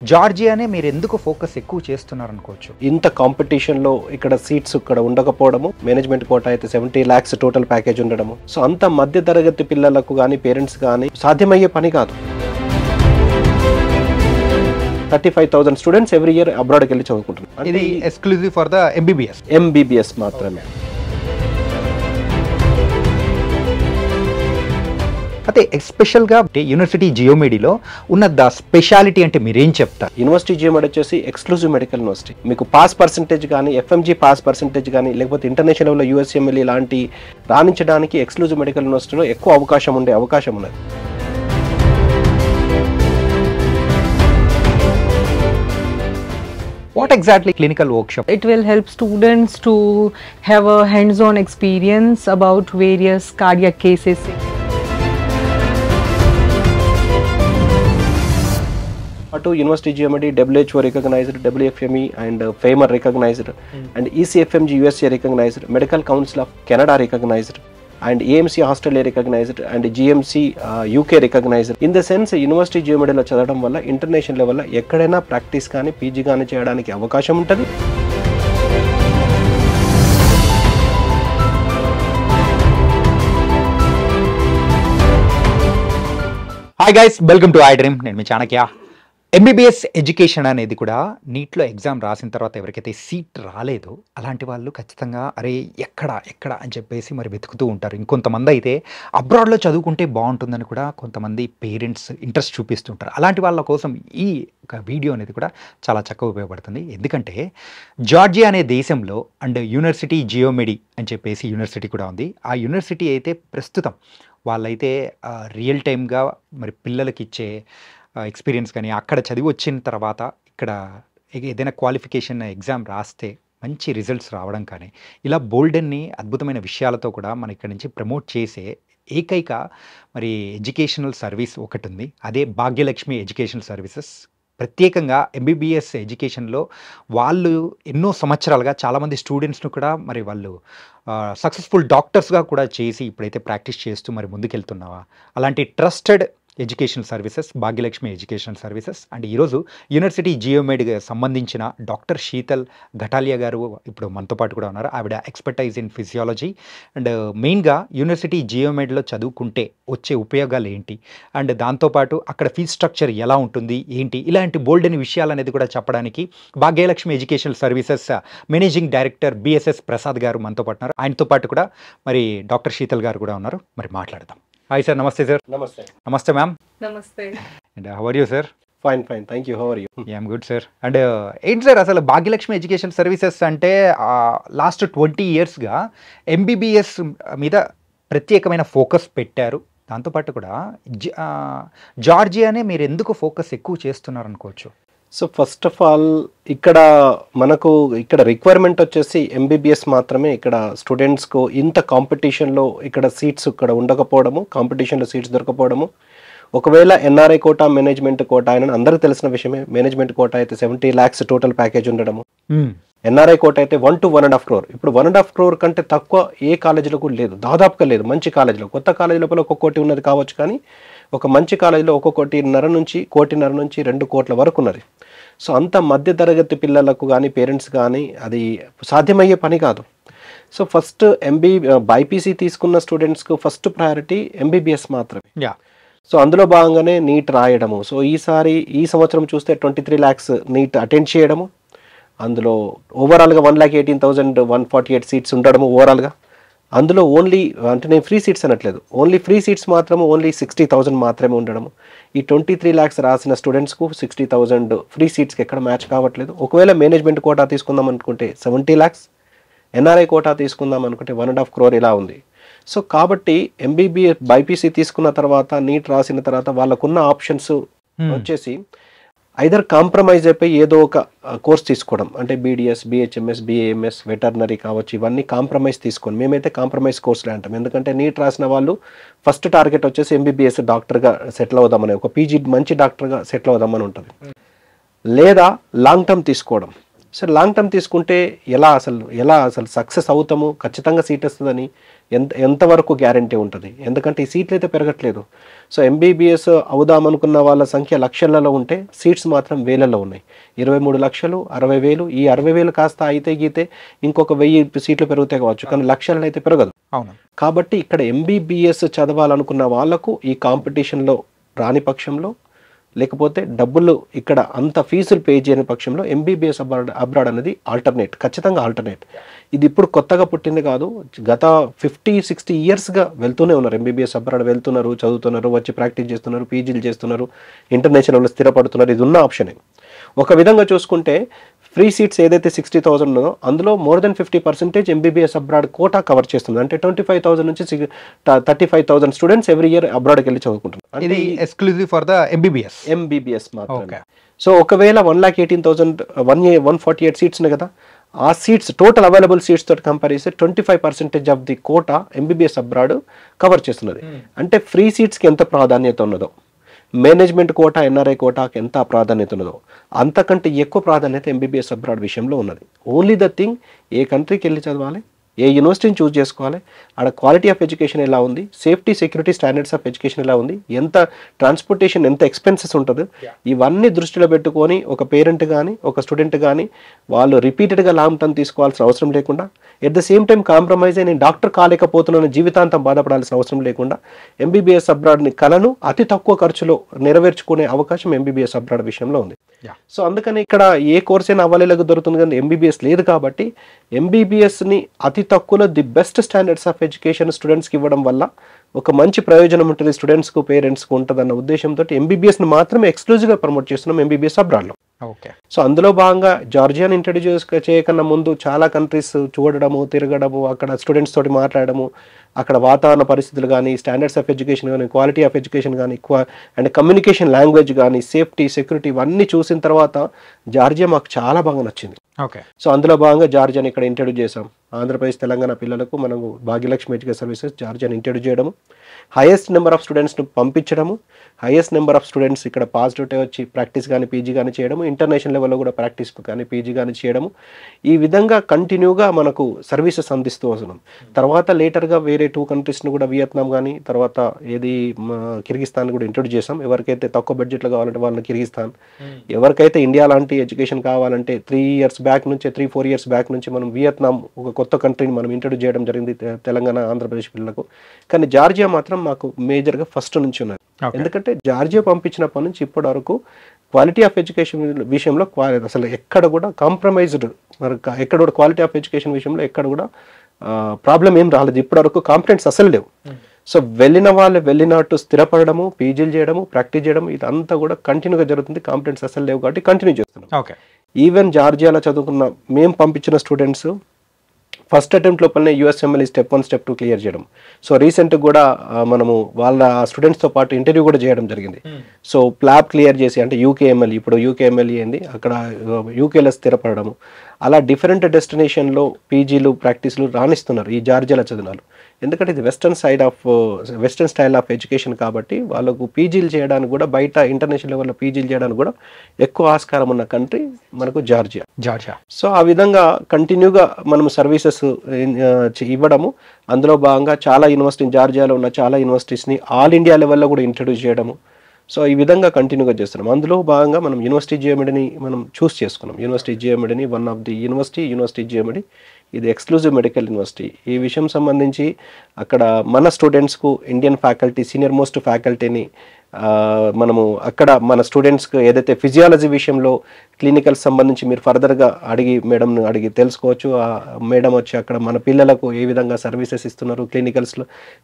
జార్జియానే మీరెందుకు ఫోకస్ ఎక్కువ చేస్తున్నారనుకోవచ్చు. ఇంత కాంపిటీషన్లో ఇక్కడ సీట్స్ ఇక్కడ ఉండకపోవడము, మేనేజ్మెంట్ కోటా అయితే 70 lakhs టోటల్ ప్యాకేజ్ ఉండడము. సో అంత మధ్య తరగతి పిల్లలకు కానీ పేరెంట్స్ కానీ సాధ్యమయ్యే పని కాదు. 35,000 స్టూడెంట్స్ ఎవ్రీ ఇయర్ అబ్రాడ్కి వెళ్ళి చదువుకుంటున్నారు. ఇది ఎక్స్క్లూజివ్ ఫర్ ద ఎంబీబీఎస్ మాత్రమే. అయితే ఎస్పెషల్గా యూనివర్సిటీ జియోమెడీలో ఉన్న ద స్పెషాలిటీ అంటే మీరేం చెప్తారు? యూనివర్సిటీ జియోమెడీ వచ్చేసి ఎక్స్క్లూజివ్ మెడికల్ యూనివర్సిటీ. మీకు పాస్ పర్సెంటేజ్ కానీ, ఎఫ్ఎంజీ పాస్ పర్సెంటేజ్ కానీ, లేకపోతే ఇంటర్నేషనల్ లెవెల్లో యూఎస్ఎంఎల్ లాంటి రాణించడానికి ఎక్స్క్లూజివ్ మెడికల్ యూనివర్సిటీలో ఎక్కువ అవకాశం ఉన్నది. What exactly clinical workshop? It will help students to have a hands-on experience about various cardiac cases. అటు university Geomedi WHO recognised, WFME and FAIMER recognised, and ECFMG USA recognised, medical council of Canada recognised, and AMC Australia recognised, and GMC UK recognised. In the sense university జియోమెడీలో చదవడం వల్ల international లెవెల్లో ఎక్కడైనా practice కానీ PG కానీ చేయడానికి అవకాశం ఉంటుంది. Hi guys, welcome to I dream. నేను మీ చాణక్య. ఎంబీబీఎస్ ఎడ్యుకేషన్ అనేది కూడా నీట్లో ఎగ్జామ్ రాసిన తర్వాత ఎవరికైతే సీట్ రాలేదో అలాంటి వాళ్ళు ఖచ్చితంగా అరే ఎక్కడ అని చెప్పేసి మరి వెతుకుతూ ఉంటారు. ఇంకొంతమంది అయితే అబ్రాడ్లో చదువుకుంటే బాగుంటుందని కూడా కొంతమంది పేరెంట్స్ ఇంట్రెస్ట్ చూపిస్తుంటారు. అలాంటి వాళ్ళ కోసం ఈ ఒక వీడియో అనేది కూడా చాలా చక్కగా ఉపయోగపడుతుంది. ఎందుకంటే జార్జియా అనే దేశంలో అండ్ యూనివర్సిటీ జియోమెడీ అని చెప్పేసి యూనివర్సిటీ కూడా ఉంది. ఆ యూనివర్సిటీ అయితే ప్రస్తుతం వాళ్ళైతే రియల్ టైమ్గా మరి పిల్లలకి ఇచ్చే ఎక్స్పీరియన్స్ కానీ, అక్కడ చదివి వచ్చిన తర్వాత ఇక్కడ ఏదైనా క్వాలిఫికేషన్ ఎగ్జామ్ రాస్తే మంచి రిజల్ట్స్ రావడం కానీ, ఇలా బోల్డెన్ని అద్భుతమైన విషయాలతో కూడా మన ఇక్కడ నుంచి ప్రమోట్ చేసే ఏకైక మరి ఎడ్యుకేషనల్ సర్వీస్ ఒకటి ఉంది. అదే భాగ్యలక్ష్మి ఎడ్యుకేషనల్ సర్వీసెస్. ప్రత్యేకంగా ఎంబీబీఎస్ ఎడ్యుకేషన్లో వాళ్ళు ఎన్నో సంవత్సరాలుగా చాలామంది స్టూడెంట్స్ను కూడా మరి వాళ్ళు సక్సెస్ఫుల్ డాక్టర్స్గా కూడా చేసి ఇప్పుడైతే ప్రాక్టీస్ చేస్తూ మరి ముందుకెళ్తున్నావా, అలాంటి trusted educational services Bhagyalakshmi educational services. And ఈరోజు యూనివర్సిటీ జియోమెడీకి సంబంధించిన డాక్టర్ శీతల్ ఘటాలియా గారు ఇప్పుడు మనతో పాటు కూడా ఉన్నారు. ఆవిడ ఎక్స్పర్టైజ్ ఇన్ ఫిజియాలజీ అండ్ మెయిన్గా యూనివర్సిటీ జియోమెడీలో చదువుకుంటే వచ్చే ఉపయోగాలు ఏంటి, అండ్ దాంతోపాటు అక్కడ ఫీజ్ స్ట్రక్చర్ ఎలా ఉంటుంది ఏంటి, ఇలాంటి బోల్డ్ అని విషయాలు అనేది కూడా చెప్పడానికి Bhagyalakshmi educational services managing director BSS Prasad గారు మనతో పాటు ఉన్నారు. ఆయనతో పాటు కూడా మరి డాక్టర్ శీతల్ గారు కూడా ఉన్నారు. మరి మాట్లాడదాం. Hi sir. నమస్తే సార్. నమస్తే ma'am. Namaste. And how are you sir? Fine thank you. How are you? I'm good sir. And ఏంటి సార్ అసలు భాగ్యలక్ష్మి ఎడ్యుకేషన్ సర్వీసెస్ అంటే లాస్ట్ 20 yearsగా ఎంబీబీఎస్ మీద ప్రత్యేకమైన ఫోకస్ పెట్టారు. దాంతోపాటు కూడా జార్జియానే మీరు ఎందుకు ఫోకస్ ఎక్కువ చేస్తున్నారు అనుకోవచ్చు? సో ఫస్ట్ ఆఫ్ ఆల్ మనకు ఇక్కడ రిక్వైర్మెంట్ వచ్చేసి ఎంబీబీఎస్ మాత్రమే. ఇక్కడ స్టూడెంట్స్కు ఇంత కాంపిటీషన్లో ఇక్కడ సీట్స్ ఇక్కడ ఉండకపోవడము, కాంపిటీషన్లో సీట్స్ దొరకపోవడము. ఒకవేళ NRI కోటా, మేనేజ్మెంట్ కోటా అని అందరికీ తెలిసిన విషయమే. మేనేజ్మెంట్ కోటా అయితే 70 lakhs టోటల్ ప్యాకేజ్ ఉండడము. NRI కోటా అయితే 1 to 1.5 crore. ఇప్పుడు 1.5 crore కంటే తక్కువ ఏ కాలేజీలో కూడా లేదు, దాదాపుగా లేదు. మంచి కాలేజీలో, కొత్త కాలేజీ లోపల 1 కోటి ఉన్నది కావచ్చు, కానీ ఒక మంచి కాలేజీలో 1 కోటిన్నర నుంచి 2 కోట్ల వరకు ఉన్నది. సో అంత మధ్య తరగతి పిల్లలకు కానీ పేరెంట్స్ కానీ అది సాధ్యమయ్యే పని కాదు. సో ఫస్ట్ బైపీసీ తీసుకున్న స్టూడెంట్స్కు ఫస్ట్ ప్రయారిటీ ఎంబీబీఎస్ మాత్రమే. సో అందులో భాగంగానే నీట్ రాయడము. సో ఈ సంవత్సరం చూస్తే 23 lakhs నీట్ అటెండ్ చేయడము. అందులో ఓవరాల్గా 1,18,148 సీట్స్ ఉండడము ఓవరాల్గా. అందులో ఓన్లీ అంటే నేను ఫ్రీ సీట్స్ అనట్లేదు, ఓన్లీ ఫ్రీ సీట్స్ మాత్రము ఓన్లీ 60,000 మాత్రమే ఉండడము. ఈ 23 lakhs రాసిన స్టూడెంట్స్కు 60,000 ఫ్రీ సీట్స్కి ఎక్కడ మ్యాచ్ కావట్లేదు. ఒకవేళ మేనేజ్మెంట్ కోటా తీసుకుందాం అనుకుంటే 70 lakhs, NRI కోటా తీసుకుందాం అనుకుంటే 1.5 crore ఇలా ఉంది. సో కాబట్టి ఎంబీబీఎస్ బైపీసీ తీసుకున్న తర్వాత, నీట్ రాసిన తర్వాత వాళ్ళకున్న ఆప్షన్స్ వచ్చేసి ఐదర్ కాంప్రమైజ్ అయిపోయి ఏదో ఒక కోర్స్ తీసుకోవడం, అంటే BDS, BHMS, BAMS, వెటర్నరీ కావచ్చు, ఇవన్నీ కాంప్రమైజ్ తీసుకొని. మేమైతే కాంప్రమైజ్ కోర్సులే అంటాం. ఎందుకంటే నీట్ రాసిన వాళ్ళు ఫస్ట్ టార్గెట్ వచ్చేసి ఎంబీబీఎస్ డాక్టర్గా సెటిల్ అవుదామని, ఒక PG మంచి డాక్టర్గా సెటిల్ అవుదామని ఉంటుంది. లేదా లాంగ్ టర్మ్ తీసుకోవడం. సో లాంగ్ టర్మ్ తీసుకుంటే ఎలా అసలు సక్సెస్ అవుతాము, ఖచ్చితంగా సీట్ వస్తుందని ఎంతవరకు గ్యారంటీ ఉంటుంది? ఎందుకంటే ఈ సీట్లు అయితే పెరగట్లేదు. సో ఎంబీబీఎస్ అవుదామనుకున్న వాళ్ళ సంఖ్య లక్షలలో ఉంటే సీట్స్ మాత్రం వేలలో ఉన్నాయి. 23 లక్షలు, 60,000. ఈ 60,000 కాస్త అయితే గీతే ఇంకొక 1000 సీట్లు పెరుగుతాయి కావచ్చు, కానీ లక్షలను అయితే పెరగదు. అవును. కాబట్టి ఇక్కడ ఎంబీబీఎస్ చదవాలనుకున్న వాళ్ళకు ఈ కాంపిటీషన్లో రాని పక్షంలో, లేకపోతే డబ్బులు ఇక్కడ అంత ఫీజులు పే చేయని పక్షంలో ఎంబీబీఎస్ అబ్రాడ్ అనేది ఆల్టర్నేట్, ఖచ్చితంగా ఆల్టర్నేట్. ఇది ఇప్పుడు కొత్తగా పుట్టింది కాదు. గత 50-60 ఇయర్స్గా వెళ్తూనే ఉన్నారు. ఎంబీబీఎస్ అబ్రాడ్ వెళ్తున్నారు, చదువుతున్నారు, వచ్చి ప్రాక్టీస్ చేస్తున్నారు, పీజీలు చేస్తున్నారు, ఇంటర్నేషనల్లో స్థిరపడుతున్నారు. ఇది ఉన్న ఆప్షనే. ఒక విధంగా చూసుకుంటే ఫ్రీ సీట్స్ ఏదైతే 60,000 ఉన్నదో అందులో more than 50% MBBS abroad quota cover చేస్తుంది. అంటే 25,000 నుంచి 35,000 స్టూడెంట్స్ ఎవ్రీ ఇయర్ అబ్రాడ్కి వెళ్ళి చదువుకుంటున్నారు. ఇది ఎక్స్క్లూజివ్ ఫర్ ద ఎంబీబీఎస్ మాత్రమే. సో ఒకవేళ 1,18,000 148 సీట్స్ ఉన్నాయి కదా, ఆ సీట్స్ టోటల్ అవైలబుల్ సీట్స్ తోటి కంపేర్ చేస్తే 25% of the quota MBBS abroad cover చేస్తున్నది. అంటే ఫ్రీ సీట్స్కి ఎంత ప్రాధాన్యత ఉన్నదో, మేనేజ్మెంట్ కోటా, ఎన్ఆర్ఐ కోటాకి ఎంత ప్రాధాన్యత ఉన్నదో అంతకంటే ఎక్కువ ప్రాధాన్యత ఎంబీబీఎస్ అబ్రాడ్ విషయంలో ఉన్నది. ఓన్లీ ద థింగ్ ఏ కంట్రీకి వెళ్ళి చదవాలి, ఏ యూనివర్సిటీని చూస్ చేసుకోవాలి, ఆడ క్వాలిటీ ఆఫ్ ఎడ్యుకేషన్ ఎలా ఉంది, safety security standards of education ఎలా ఉంది, ఎంత ట్రాన్స్పోర్టేషన్, ఎంత ఎక్స్పెన్సెస్ ఉంటుంది, ఇవన్నీ దృష్టిలో పెట్టుకొని ఒక పేరెంట్ కానీ ఒక స్టూడెంట్ కానీ వాళ్ళు రిపీటెడ్గా లాంగ్ టర్మ్ తీసుకోవాల్సిన అవసరం లేకుండా, at the same time compromise అయ్యి నేను డాక్టర్ కాలేకపోతున్నాను జీవితాంతం బాధపడాల్సిన అవసరం లేకుండా ఎంబీబీఎస్ అబ్రాడ్ని కలను అతి తక్కువ ఖర్చులో నెరవేర్చుకునే అవకాశం ఎంబీబీఎస్ అబ్రాడ్ విషయంలో ఉంది. సో అందుకని ఇక్కడ ఏ కోర్స్ అయినా అవైలబుల్గా దొరుకుతుంది, కానీ ఎంబీబీఎస్ లేదు. కాబట్టి ఎంబీబీఎస్ని అతి తక్కువలో the best standards of education స్టూడెంట్స్కి ఇవ్వడం వల్ల ఒక మంచి ప్రయోజనం ఉంటుంది, స్టూడెంట్స్కు పేరెంట్స్కు ఉంటుందన్న ఉద్దేశంతో ఎంబీబీఎస్ని మాత్రమే ఎక్స్క్లూజివ్గా ప్రమోట్ చేస్తున్నాం ఎంబీబీఎస్ అబ్రాడ్లో. ఓకే. సో అందులో భాగంగా జార్జియాని ఇంట్రడ్యూస్ చేయకన్నా ముందు చాలా కంట్రీస్ చూడడము, తిరగడము, అక్కడ స్టూడెంట్స్ తోటి మాట్లాడము, అక్కడ వాతావరణ పరిస్థితులు కానీ, స్టాండర్డ్స్ ఆఫ్ ఎడ్యుకేషన్ కానీ, క్వాలిటీ ఆఫ్ ఎడ్యుకేషన్ కానీ, అండ్ కమ్యూనికేషన్ లాంగ్వేజ్ కానీ, సేఫ్టీ సెక్యూరిటీ ఇవన్నీ చూసిన తర్వాత జార్జియా మాకు చాలా బాగా నచ్చింది. ఓకే. సో అందులో భాగంగా జార్జియాని ఇక్కడ ఇంట్రడ్యూస్ చేసాం. ఆంధ్రప్రదేశ్ తెలంగాణ పిల్లలకు మనకు భాగ్యలక్ష్మి ఎడ్యుకేషన్ సర్వీసెస్ జార్జియాని ఇంట్రడ్యూస్ చేయడము, హైయెస్ట్ నెంబర్ ఆఫ్ స్టూడెంట్స్ను పంపించడము, హైయెస్ట్ నెంబర్ ఆఫ్ స్టూడెంట్స్ ఇక్కడ పాజిటివ్ వచ్చి ప్రాక్టీస్ కానీ పీజీ కానీ చేయడము, ఇంటర్నేషనల్ లెవెల్లో కూడా ప్రాక్టీస్ కానీ పీజీ కానీ చేయడము, ఈ విధంగా కంటిన్యూగా మనకు సర్వీసెస్ అందిస్తూ వస్తున్నాం. తర్వాత లేటర్గా వేరే 2 కంట్రీస్ను కూడా, వియత్నాం కానీ, తర్వాత కిర్గిస్తాన్ కూడా ఇంట్రడ్యూస్ చేసాం. ఎవరికైతే తక్కువ బడ్జెట్లో కావాలంటే వాళ్ళని కిర్గిస్తాన్, ఎవరికైతే ఇండియా లాంటి ఎడ్యుకేషన్ కావాలంటే 3-4 ఇయర్స్ బ్యాక్ నుంచి మనం వియత్నాం ఒక కొత్త కంట్రీని మనం ఇంట్రడ్యూస్ చేయడం జరిగింది తెలంగాణ ఆంధ్రప్రదేశ్ పిల్లలకు. కానీ జార్జియా మాత్రం మాకు మేజర్గా ఫస్ట్ నుంచి ఉన్నది. ఎందుకంటే జార్జియా పంపించినప్పటి నుంచి ఇప్పటి వరకు క్వాలిటీ ఆఫ్ ఎడ్యుకేషన్ విషయంలో అసలు ఎక్కడ కూడా కాంప్రమైజ్డ్, ఎక్కడ కూడా క్వాలిటీ ఆఫ్ ఎడ్యుకేషన్ విషయంలో ఎక్కడ కూడా ప్రాబ్లం ఏం రాలేదు. ఇప్పటి వరకు కాంప్లైంట్స్ అసలు లేవు. సో వెళ్ళిన వాళ్ళు వెళ్ళినట్టు స్థిరపడము, పీజీలు చేయడము, ప్రాక్టీస్ చేయడము, ఇదంతా కూడా కంటిన్యూగా జరుగుతుంది. కాంప్లైంట్స్ అసలు లేవు కాబట్టి కంటిన్యూ చేస్తున్నాం. ఓకే. ఈవెన్ జార్జియాలో చదువుకున్న మేము పంపించిన స్టూడెంట్స్ ఫస్ట్ అటెంప్ట్ లోపలనే యూఎస్ఎంఎల్ స్టెప్ 1 స్టెప్ 2 క్లియర్ చేయడం. సో రీసెంట్గా కూడా మనము వాళ్ళ స్టూడెంట్స్తో పాటు ఇంటర్వ్యూ కూడా చేయడం జరిగింది. సో ప్లాబ్ క్లియర్ చేసి, అంటే యూకేఎంఎల్, ఇప్పుడు యూకేఎంఎల్ ఏంది అక్కడ యూకేలో స్థిరపడము, అలా డిఫరెంట్ డెస్టినేషన్లో పీజీలు ప్రాక్టీస్లు రాణిస్తున్నారు ఈ జార్జియాలో చదివినారు. ఎందుకంటే ఇది వెస్టర్న్ స్టైల్ ఆఫ్ ఎడ్యుకేషన్ కాబట్టి వాళ్ళకు పీజీలు చేయడానికి కూడా, బయట ఇంటర్నేషనల్ లెవెల్లో పీజీలు చేయడానికి కూడా ఎక్కువ ఆస్కారం ఉన్న కంట్రీ మనకు జార్జియా. సో ఆ విధంగా కంటిన్యూగా మనం సర్వీసెస్ ఇవ్వడము, అందులో భాగంగా చాలా యూనివర్సిటీ, జార్జియాలో ఉన్న చాలా యూనివర్సిటీస్ని ఆల్ ఇండియా లెవెల్లో కూడా ఇంట్రడ్యూస్ చేయడము. సో ఈ విధంగా కంటిన్యూగా చేస్తున్నాం. అందులో భాగంగా మనం యూనివర్సిటీ జిఎండిని మనం చూస్ చేసుకున్నాం. యూనివర్సిటీ జిఎండిని one of the university Geomedi, ఇది ఎక్స్క్లూజివ్ మెడికల్ యూనివర్సిటీ. ఈ విషయం సంబంధించి అక్కడ మన స్టూడెంట్స్కు ఇండియన్ ఫ్యాకల్టీ, సీనియర్ మోస్ట్ ఫ్యాకల్టీని మనము అక్కడ మన స్టూడెంట్స్కి ఏదైతే ఫిజియాలజీ విషయంలో క్లినికల్స్ సంబంధించి మీరు ఫర్దర్గా మేడంను అడిగి తెలుసుకోవచ్చు. ఆ మేడం వచ్చి అక్కడ మన పిల్లలకు ఏ విధంగా సర్వీసెస్ ఇస్తున్నారు,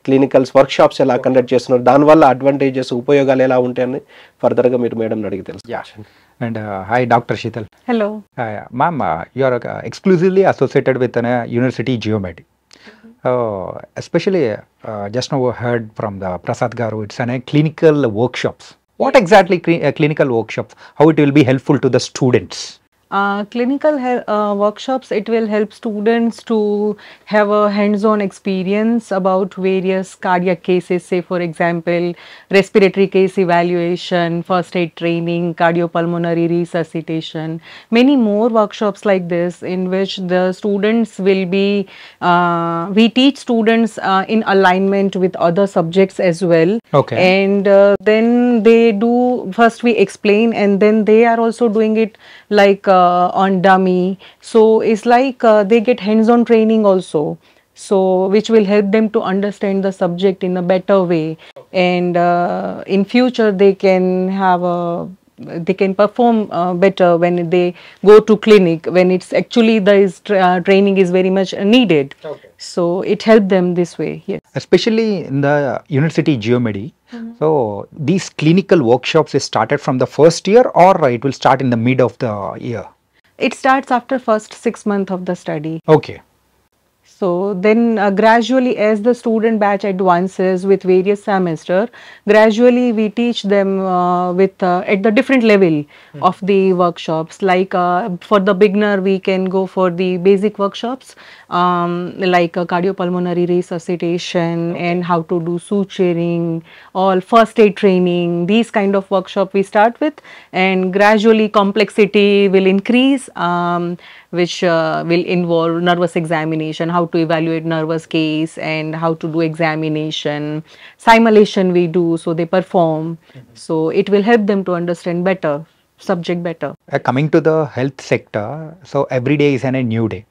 క్లినికల్స్ వర్క్షాప్స్ ఎలా కండక్ట్ చేస్తున్నారు, దానివల్ల అడ్వాంటేజెస్, ఉపయోగాలు ఎలా ఉంటాయని ఫర్దర్గా మీరు మేడంని అడిగి తెలుసుకోవచ్చు. And hi, Dr. Sheetal. Hello. Ma'am, you are exclusively associated with a university GeoMed. Especially just now heard from the Prasad Garu, it's a clinical workshops. What exactly clinical workshops? How it will be helpful to the students? Clinical workshops, it will help students to have a hands-on experience about various cardiac cases, say for example respiratory case evaluation, first aid training, cardiopulmonary resuscitation, many more workshops like this in which the students will be we teach students in alignment with other subjects as well. Okay. And then they do, first we explain and then they are also doing it like on dummy, so it's like they get hands-on training also, so which will help them to understand the subject in a better way. And in future they can have a, they can perform better when they go to clinic, when it's actually this training is very much needed. So it helped them this way. Yes. Especially in the University Geomedi. So these clinical workshops is started from the first year, or it will start in the mid of the year? It starts after first 6 months of the study. Okay. So then gradually as the student batch advances with various semester, gradually we teach them with at the different level of the workshops. Like for the beginner we can go for the basic workshops like cardiopulmonary resuscitation and how to do suturing, all first aid training, these kind of workshop we start with, and gradually complexity will increase, which will involve nervous examination, how to evaluate nervous case and how to do examination, simulation we do, so they perform. So it will help them to understand better, subject better. Coming to the health sector, so every day is a new day.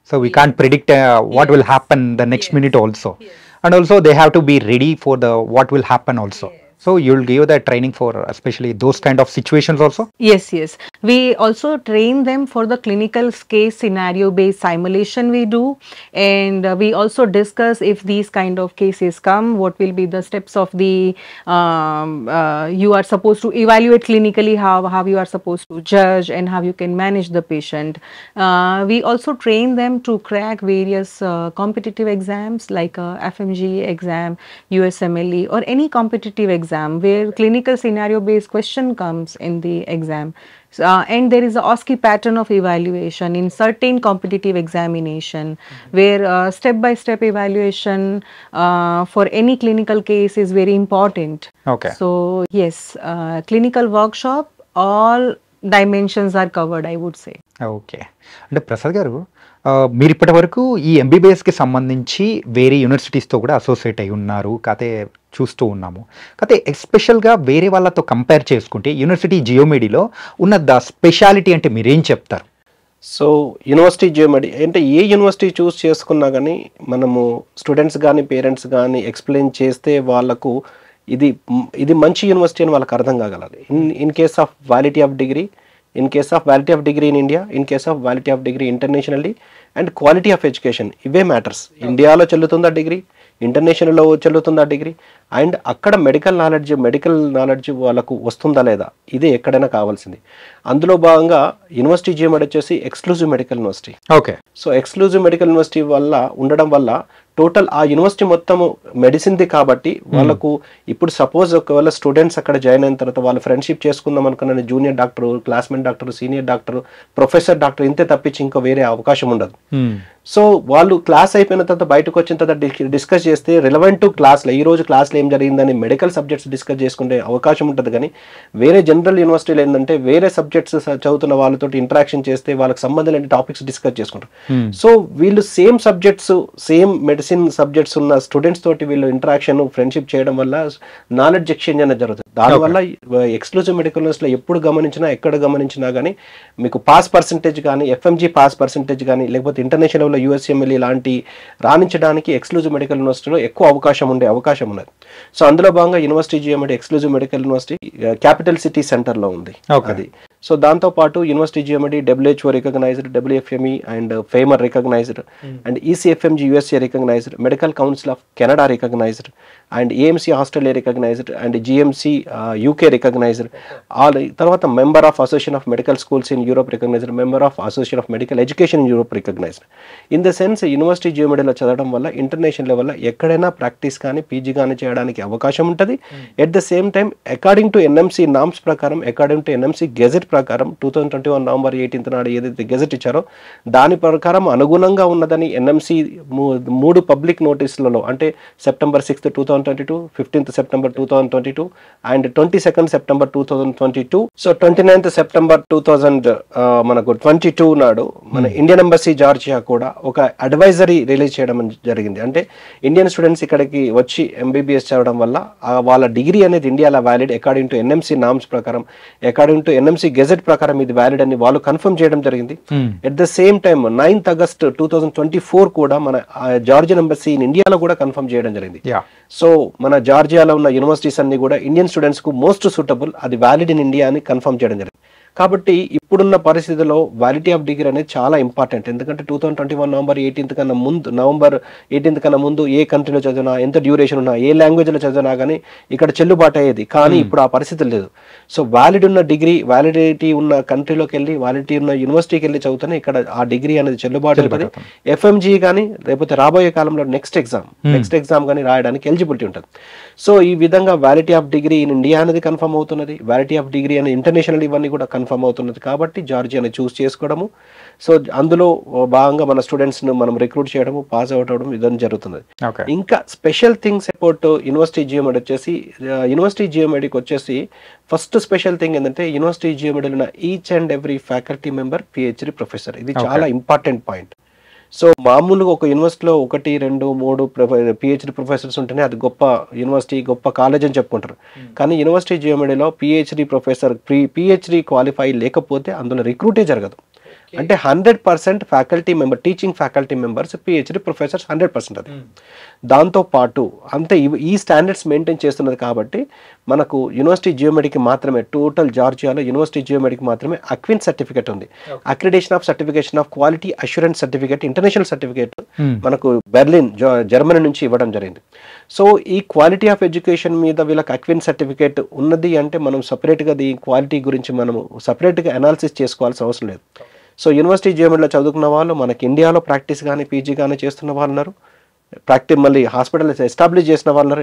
So we can't predict what will happen the next minute also. And also they have to be ready for the what will happen also. So you'll give the training for especially those kind of situations also? Yes, yes. We also train them for the clinical case scenario based simulation we do, and we also discuss if these kind of cases come, what will be the steps of the you are supposed to evaluate clinically, how you are supposed to judge and how you can manage the patient. We also train them to crack various competitive exams like FMG exam, USMLE, or any competitive exam where clinical scenario based question comes in the exam. And there is a OSCE pattern of evaluation in certain competitive examination where step by step evaluation for any clinical case is very important. Okay. So yes, clinical workshop, all dimensions are covered, I would say. Okay. అంటే ప్రసాద్ గారు, మీరు ఇప్పటి వరకు ఈ ఎంబీబీఎస్కి సంబంధించి వేరే యూనివర్సిటీస్తో కూడా associate అయి ఉన్నారు, కాతే చూస్తూ ఉన్నాము. కాతే ఎస్పెషల్గా వేరే వాళ్ళతో కంపేర్ చేసుకుంటే యూనివర్సిటీ జియోమెడీలో ఉన్న ద స్పెషాలిటీ అంటే మీరేం చెప్తారు? సో యూనివర్సిటీ జియోమెడీ అంటే ఏ యూనివర్సిటీ చూస్ చేసుకున్నా కానీ మనము స్టూడెంట్స్ కానీ పేరెంట్స్ కానీ ఎక్స్ప్లెయిన్ చేస్తే వాళ్ళకు ఇది మంచి యూనివర్సిటీ అని వాళ్ళకి అర్థం కాగలదు. In case of validity of degree, in case of validity of degree in India, in case of validity of degree internationally, and quality of education, ఇవే మ్యాటర్స్. ఇండియాలో చెల్లుతుందా డిగ్రీ, ఇంటర్నేషనల్లో చెల్లుతుందా డిగ్రీ, అండ్ అక్కడ మెడికల్ నాలెడ్జ్ వాళ్ళకు వస్తుందా లేదా, ఇదే ఎక్కడైనా కావాల్సింది. అందులో భాగంగా యూనివర్సిటీ జియోమెడీ వచ్చేసి exclusive medical university. Okay. So exclusive medical university ఉండడం వల్ల టోటల్ ఆ యూనివర్సిటీ మొత్తము మెడిసిన్ది కాబట్టి వాళ్ళకు ఇప్పుడు సపోజ్ ఒకవేళ స్టూడెంట్స్ అక్కడ జాయిన్ అయిన తర్వాత వాళ్ళు ఫ్రెండ్షిప్ చేసుకుందాం అనుకున్న junior doctor, classmate doctor, senior doctor, professor doctor ఇంతే తప్పించి ఇంకా వేరే అవకాశం ఉండదు. సో వాళ్ళు క్లాస్ అయిపోయిన తర్వాత బయటకు వచ్చిన తర్వాత డిస్కస్ చేస్తే రిలవెంట్ టు క్లాస్లో ఈ రోజు క్లాస్లో ఏం జరిగిందని మెడికల్ సబ్జెక్ట్స్ డిస్కస్ చేసుకునే అవకాశం ఉంటుంది. కానీ వేరే జనరల్ యూనివర్సిటీలో ఏంటంటే వేరే సబ్జెక్ట్స్ చదువుతున్న వాళ్ళతో ఇంటరాక్షన్ చేస్తే వాళ్ళకి సంబంధం లేని టాపిక్స్ డిస్కస్ చేసుకుంటారు. సో వీళ్ళు same subjects, same medicine subjects ఉన్న స్టూడెంట్స్ తోటి వీళ్ళు ఇంటరాక్షన్, ఫ్రెండ్షిప్ చేయడం వల్ల నాలెడ్జ్ ఎక్స్చేంజ్ అనేది జరుగుతుంది. దానివల్ల ఎక్స్క్లూజివ్ మెడికల్ యూనివర్సిటీలో ఎప్పుడు గమనించినా, ఎక్కడ గమనించినా కానీ మీకు పాస్ పర్సెంటేజ్ కానీ, ఎఫ్ఎంజీ పాస్ పర్సెంటేజ్ కానీ, లేకపోతే ఇంటర్నేషనల్ లెవెల్లో యూఎస్ఎంఎల్ఈ లాంటి రాణించడానికి ఎక్స్క్లూజివ్ మెడికల్ యూనివర్సిటీలో ఎక్కువ అవకాశం ఉన్నది. సో అందులో భాగంగా university Geomedi exclusive medical university capital city సెంటర్లో ఉంది అది. సో దాంతోపాటు university Geomedi WHO recognised, WFME and FAIMER recognised, and ECFMG USA recognised, medical council of Canada recognised, and AMC Australia recognised, and GMC UK recognised. తర్వాత member of association of medical schools in Europe recognised, member of association of medical education in Europe recognised. In the sense university జియోమెడీలో చదవడం వల్ల international లెవెల్లో ఎక్కడైనా practice కానీ, PG కానీ చేయడానికి అవకాశం ఉంటుంది. At the same time according to NMC norms ప్రకారం, అకార్డింగ్ టు NMC గెజెట్ ప్రకారం 2021 నవంబర్ 18 నాడు ఏదైతే గెజెట్ ఇచ్చారో దాని ప్రకారం అనుగుణంగా ఉన్నదని ఎన్ఎంసి 3 పబ్లిక్ నోటీసులలో అంటే September 6, 2022, 15th September 2022 and 22nd September 2022. So 29th September 2022 నాడు మన ఇండియన్ ఎంబసీ జార్జియా కూడా ఒక అడ్వైజరీ రిలీజ్ చేయడం జరిగింది. అంటే ఇండియన్ స్టూడెంట్స్ ఇక్కడికి వచ్చి ఎంబీబీఎస్ చదవడం వల్ల వాళ్ళ డిగ్రీ అనేది ఇండియాలో valid according to NMC norms ప్రకారం, అకార్డింగ్ టు ఎన్ఎంసీ గెజెట్ ప్రకారం ఇది వ్యాలిడ్ అని వాళ్ళు కన్ఫర్మ్ చేయడం జరిగింది. At the same time 9th August 2024 కూడా మన జార్జియన్ ఎంబసీ ఇన్ ఇండియాలో కూడా కన్ఫర్మ్ చేయడం జరిగింది. సో మన జార్జియాలో ఉన్న యూనివర్సిటీస్ అన్ని కూడా ఇండియన్ స్టూడెంట్స్ కు మోస్ట్ సూటబుల్, అది వ్యాలిడ్ ఇన్ ఇండియా అని కన్ఫర్మ్ చేయడం జరిగింది. కాబట్టి ఇప్పుడున్న పరిస్థితిలో వ్యాలిడిటీ ఆఫ్ డిగ్రీ అనేది చాలా ఇంపార్టెంట్. ఎందుకంటే 2021 నవంబర్ 18 కన్నా ముందు ఏ కంట్రీలో చదివినా, ఎంత డ్యూరేషన్ ఉన్నా, ఏ లాంగ్వేజ్లో చదివినా కానీ ఇక్కడ చెల్లుబాటు అయ్యేది. కానీ ఇప్పుడు ఆ పరిస్థితి లేదు. సో వ్యాలిడ్ ఉన్న డిగ్రీ, వ్యాలిడిటీ ఉన్న కంట్రీలోకి వెళ్ళి, వ్యాలిడిటీ ఉన్న యూనివర్సిటీకి వెళ్ళి చదివితేనే ఇక్కడ ఆ డిగ్రీ అనేది చెల్లుబాటు అవుతుంది. ఎఫ్ఎంజీ కానీ లేకపోతే రాబోయే కాలంలో నెక్స్ట్ ఎగ్జామ్ కానీ రాయడానికి ఎలిజిబిలిటీ ఉంటుంది. సో ఈ విధంగా validity of degree in India అనేది కన్ఫర్మ్ అవుతున్నది, వ్యాలిడిటీ ఆఫ్ డిగ్రీ అనేది ఇంటర్నేషనల్ ఇవన్నీ కూడా కన్ఫర్మ్ అవుతున్నది. కాబట్టి జార్జియాని చూస్ చేసుకోవడము, సో అందులో భాగంగా మన స్టూడెంట్స్ ను మనం రిక్రూట్ చేయడము, పాస్ అవుట్ అవడం ఇదని జరుగుతుంది. ఇంకా స్పెషల్ థింగ్స్ అబౌట్ యూనివర్సిటీ జియోమెడ్ వచ్చేసి, యూనివర్సిటీ జియోమెడ్కి వచ్చేసి ఫస్ట్ స్పెషల్ థింగ్ ఏంటంటే యూనివర్సిటీ జియోమెడ్ ఉన్న each and every faculty member PhD professor. ఇది చాలా ఇంపార్టెంట్ పాయింట్. సో మామూలుగా ఒక యూనివర్సిటీలో 1, 2, 3 పిహెచ్డి ప్రొఫెసర్స్ ఉంటేనే అది గొప్ప యూనివర్సిటీ, గొప్ప కాలేజ్ అని చెప్పుకుంటారు. కానీ యూనివర్సిటీ జియోమెడీలో పిహెచ్డి ప్రొఫెసర్ పిహెచ్డి క్వాలిఫై లేకపోతే అందులో రిక్రూటే జరగదు. అంటే 100% faculty member, teaching faculty members PhD professors 100% అది. దాంతో పాటు అంతే ఈ స్టాండర్డ్స్ మెయింటైన్ చేస్తున్నది. కాబట్టి మనకు యూనివర్సిటీ జియోమెడీకి మాత్రమే, టోటల్ జార్జియాలో యూనివర్సిటీ జియోమెడీకి మాత్రమే అక్విన్ సర్టిఫికేట్ ఉంది. Accreditation of certification of quality assurance certificate, international certificate మనకు బెర్లిన్ జర్మనీ నుంచి ఇవ్వడం జరిగింది. సో ఈ క్వాలిటీ ఆఫ్ ఎడ్యుకేషన్ మీద వీళ్ళకి అక్విన్ సర్టిఫికేట్ ఉన్నది అంటే మనం సపరేట్గా ఈ క్వాలిటీ గురించి మనము సపరేట్గా అనాలిసిస్ చేసుకోవాల్సిన అవసరం లేదు. సో యూనివర్సిటీ జియోమెడీలో చదువుకున్న వాళ్ళు మనకి ఇండియాలో ప్రాక్టీస్ కానీ పీజీ కానీ చేస్తున్న వాళ్ళు ఉన్నారు, మళ్ళీ హాస్పిటల్స్ ఎస్టాబ్లిష్ చేసిన వాళ్ళు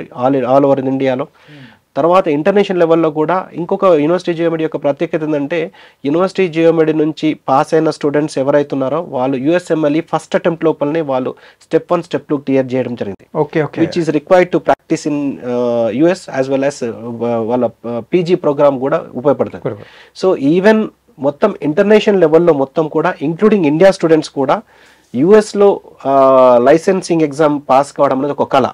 ఆల్ ఓవర్ ఇండియాలో. తర్వాత ఇంటర్నేషనల్ లెవెల్లో కూడా ఇంకొక యూనివర్సిటీ జియోమెడీ యొక్క ప్రత్యేకత ఏంటంటే, యూనివర్సిటీ జియోమెడీ నుంచి పాస్ అయిన స్టూడెంట్స్ ఎవరైతున్నారో వాళ్ళు యూఎస్ఎంఎల్ఈ ఫస్ట్ అటెంప్ట్ లోపలనే వాళ్ళు స్టెప్ 1, స్టెప్ 2 క్లియర్ చేయడం జరిగింది. Which is required to practice in US as well as వాళ్ళ పీజీ ప్రోగ్రామ్ కూడా ఉపయోగపడుతుంది. సో ఈవెన్ మొత్తం ఇంటర్నేషనల్ లెవెల్లో మొత్తం కూడా ఇంక్లూడింగ్ ఇండియా స్టూడెంట్స్ కూడా యుఎస్లో లైసెన్సింగ్ ఎగ్జామ్ పాస్ కావడం అనేది ఒక కళ.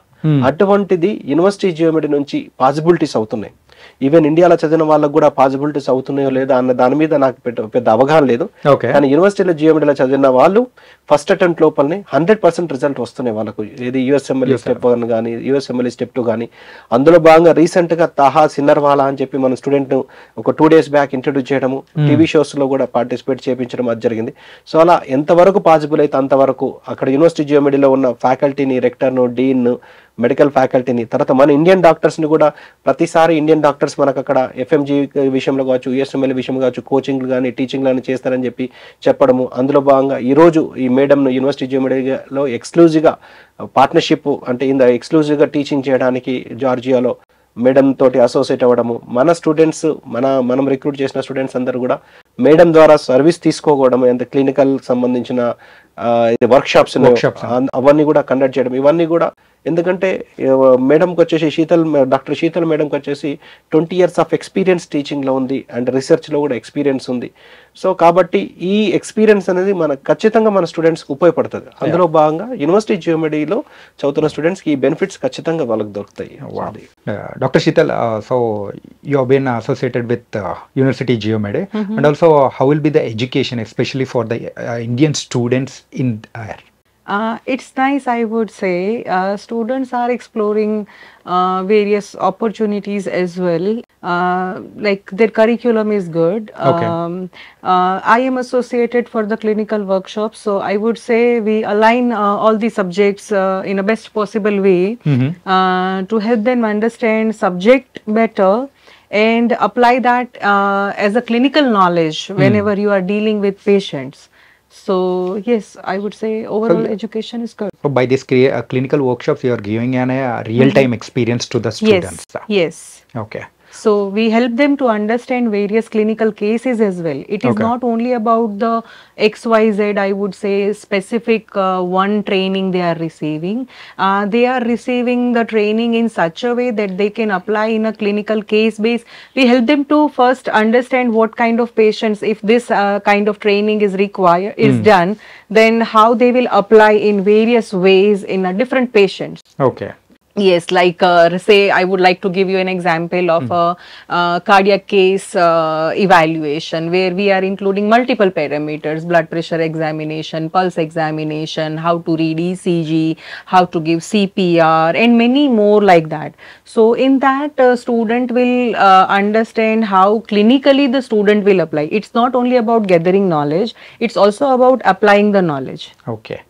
అటువంటిది యూనివర్సిటీ జియోమెడీ నుంచి పాసిబిలిటీస్ అవుతున్నాయి. ఈవెన్ ఇండియాలో చదివిన వాళ్ళకు కూడా పాసిబిలిటీస్ అవుతున్నాయో లేదా అన్న దాని మీద నాకు పెద్ద అవగాహన లేదు. కానీ యూనివర్సిటీలో జియోమెడీలో చదివిన వాళ్ళు ఫస్ట్ అటెంప్ట్ లోపలనే 100% రిజల్ట్ వస్తున్నాయి వాళ్ళకు. ఏది యూఎస్ఎంఎల్ఈ స్టెప్ 1 కానీ యూఎస్ఎంఎల్ఈ స్టెప్ 2 కానీ. అందులో భాగంగా రీసెంట్ గా తాహా సిన్నర్వాలా అని చెప్పి మన స్టూడెంట్ ఒక 2 days బ్యాక్ ఇంట్రడ్యూస్ చేయడము, టీవీ షోస్ లో కూడా పార్టిసిపేట్ చేయించడం అది జరిగింది. సో అలా ఎంతవరకు పాసిబుల్ అయితే అంతవరకు అక్కడ యూనివర్సిటీ జియోమెడీలో ఉన్న ఫ్యాకల్టీని, రెక్టర్ను, డీన్, మెడికల్ ఫ్యాకల్టీని, తర్వాత మన ఇండియన్ డాక్టర్స్ని కూడా ప్రతిసారి ఇండియన్ డాక్టర్స్ మనకు అక్కడ ఎఫ్ఎంజీ విషయంలో కావచ్చు, యూఎస్ఎంఎల్ విషయంలో కావచ్చు, కోచింగ్లు కానీ టీచింగ్లు కానీ చేస్తారని చెప్పి చెప్పడము. అందులో భాగంగా ఈరోజు ఈ మేడంను యూనివర్సిటీ జియోమెడీలో ఎక్స్క్లూజివ్గా పార్ట్నర్షిప్, అంటే ఎక్స్క్లూజివ్గా టీచింగ్ చేయడానికి జార్జియాలో మేడం తోటి అసోసియేట్ అవ్వడము. మన స్టూడెంట్స్, మనం రిక్రూట్ చేసిన స్టూడెంట్స్ అందరూ కూడా మేడం ద్వారా సర్వీస్ తీసుకోవడం, ఎంత క్లినికల్ సంబంధించిన వర్క్షాప్స్ అవన్నీ కూడా కండక్ట్ చేయడం. ఇవన్నీ కూడా ఎందుకంటే మేడంకి వచ్చేసి డాక్టర్ శీతల్ మేడంకి వచ్చేసి 20 years ఆఫ్ ఎక్స్పీరియన్స్ టీచింగ్లో ఉంది అండ్ రీసెర్చ్లో కూడా ఎక్స్పీరియన్స్ ఉంది. సో కాబట్టి ఈ ఎక్స్పీరియన్స్ అనేది ఖచ్చితంగా మన స్టూడెంట్స్కి ఉపయోగపడుతుంది. అందులో భాగంగా యూనివర్సిటీ జియోమెడీలో చదువుతున్న స్టూడెంట్స్కి ఈ బెనిఫిట్స్ ఖచ్చితంగా వాళ్ళకి దొరుకుతాయి. Doctor Sheetal, so you have been associated with university Geomedi and also how will be the education especially for the Indian students in there? It's nice, I would say. Students are exploring various opportunities as well. Like their curriculum is good. I am associated for the clinical workshops, so I would say we align all the subjects in a best possible way to help them understand subject better and apply that as a clinical knowledge whenever you are dealing with patients. So yes, I would say overall education is good. So by this clinical workshops, you are giving a real-time experience to the students. Yes. Okay. So we help them to understand various clinical cases as well. It is Okay. not only about the XYZ, I would say, specific one training they are receiving. They are receiving the training in such a way that they can apply in a clinical case base. We help them to first understand what kind of patients, if this kind of training is required, is done, then how they will apply in various ways in a different patients. Okay. Yes, like say, I would like to give you an example of a cardiac case evaluation where we are including multiple parameters: blood pressure examination, pulse examination, how to read ECG, how to give CPR, and many more like that. So in that, student will understand how clinically the student will apply. It's not only about gathering knowledge; it's also about applying the knowledge. Okay.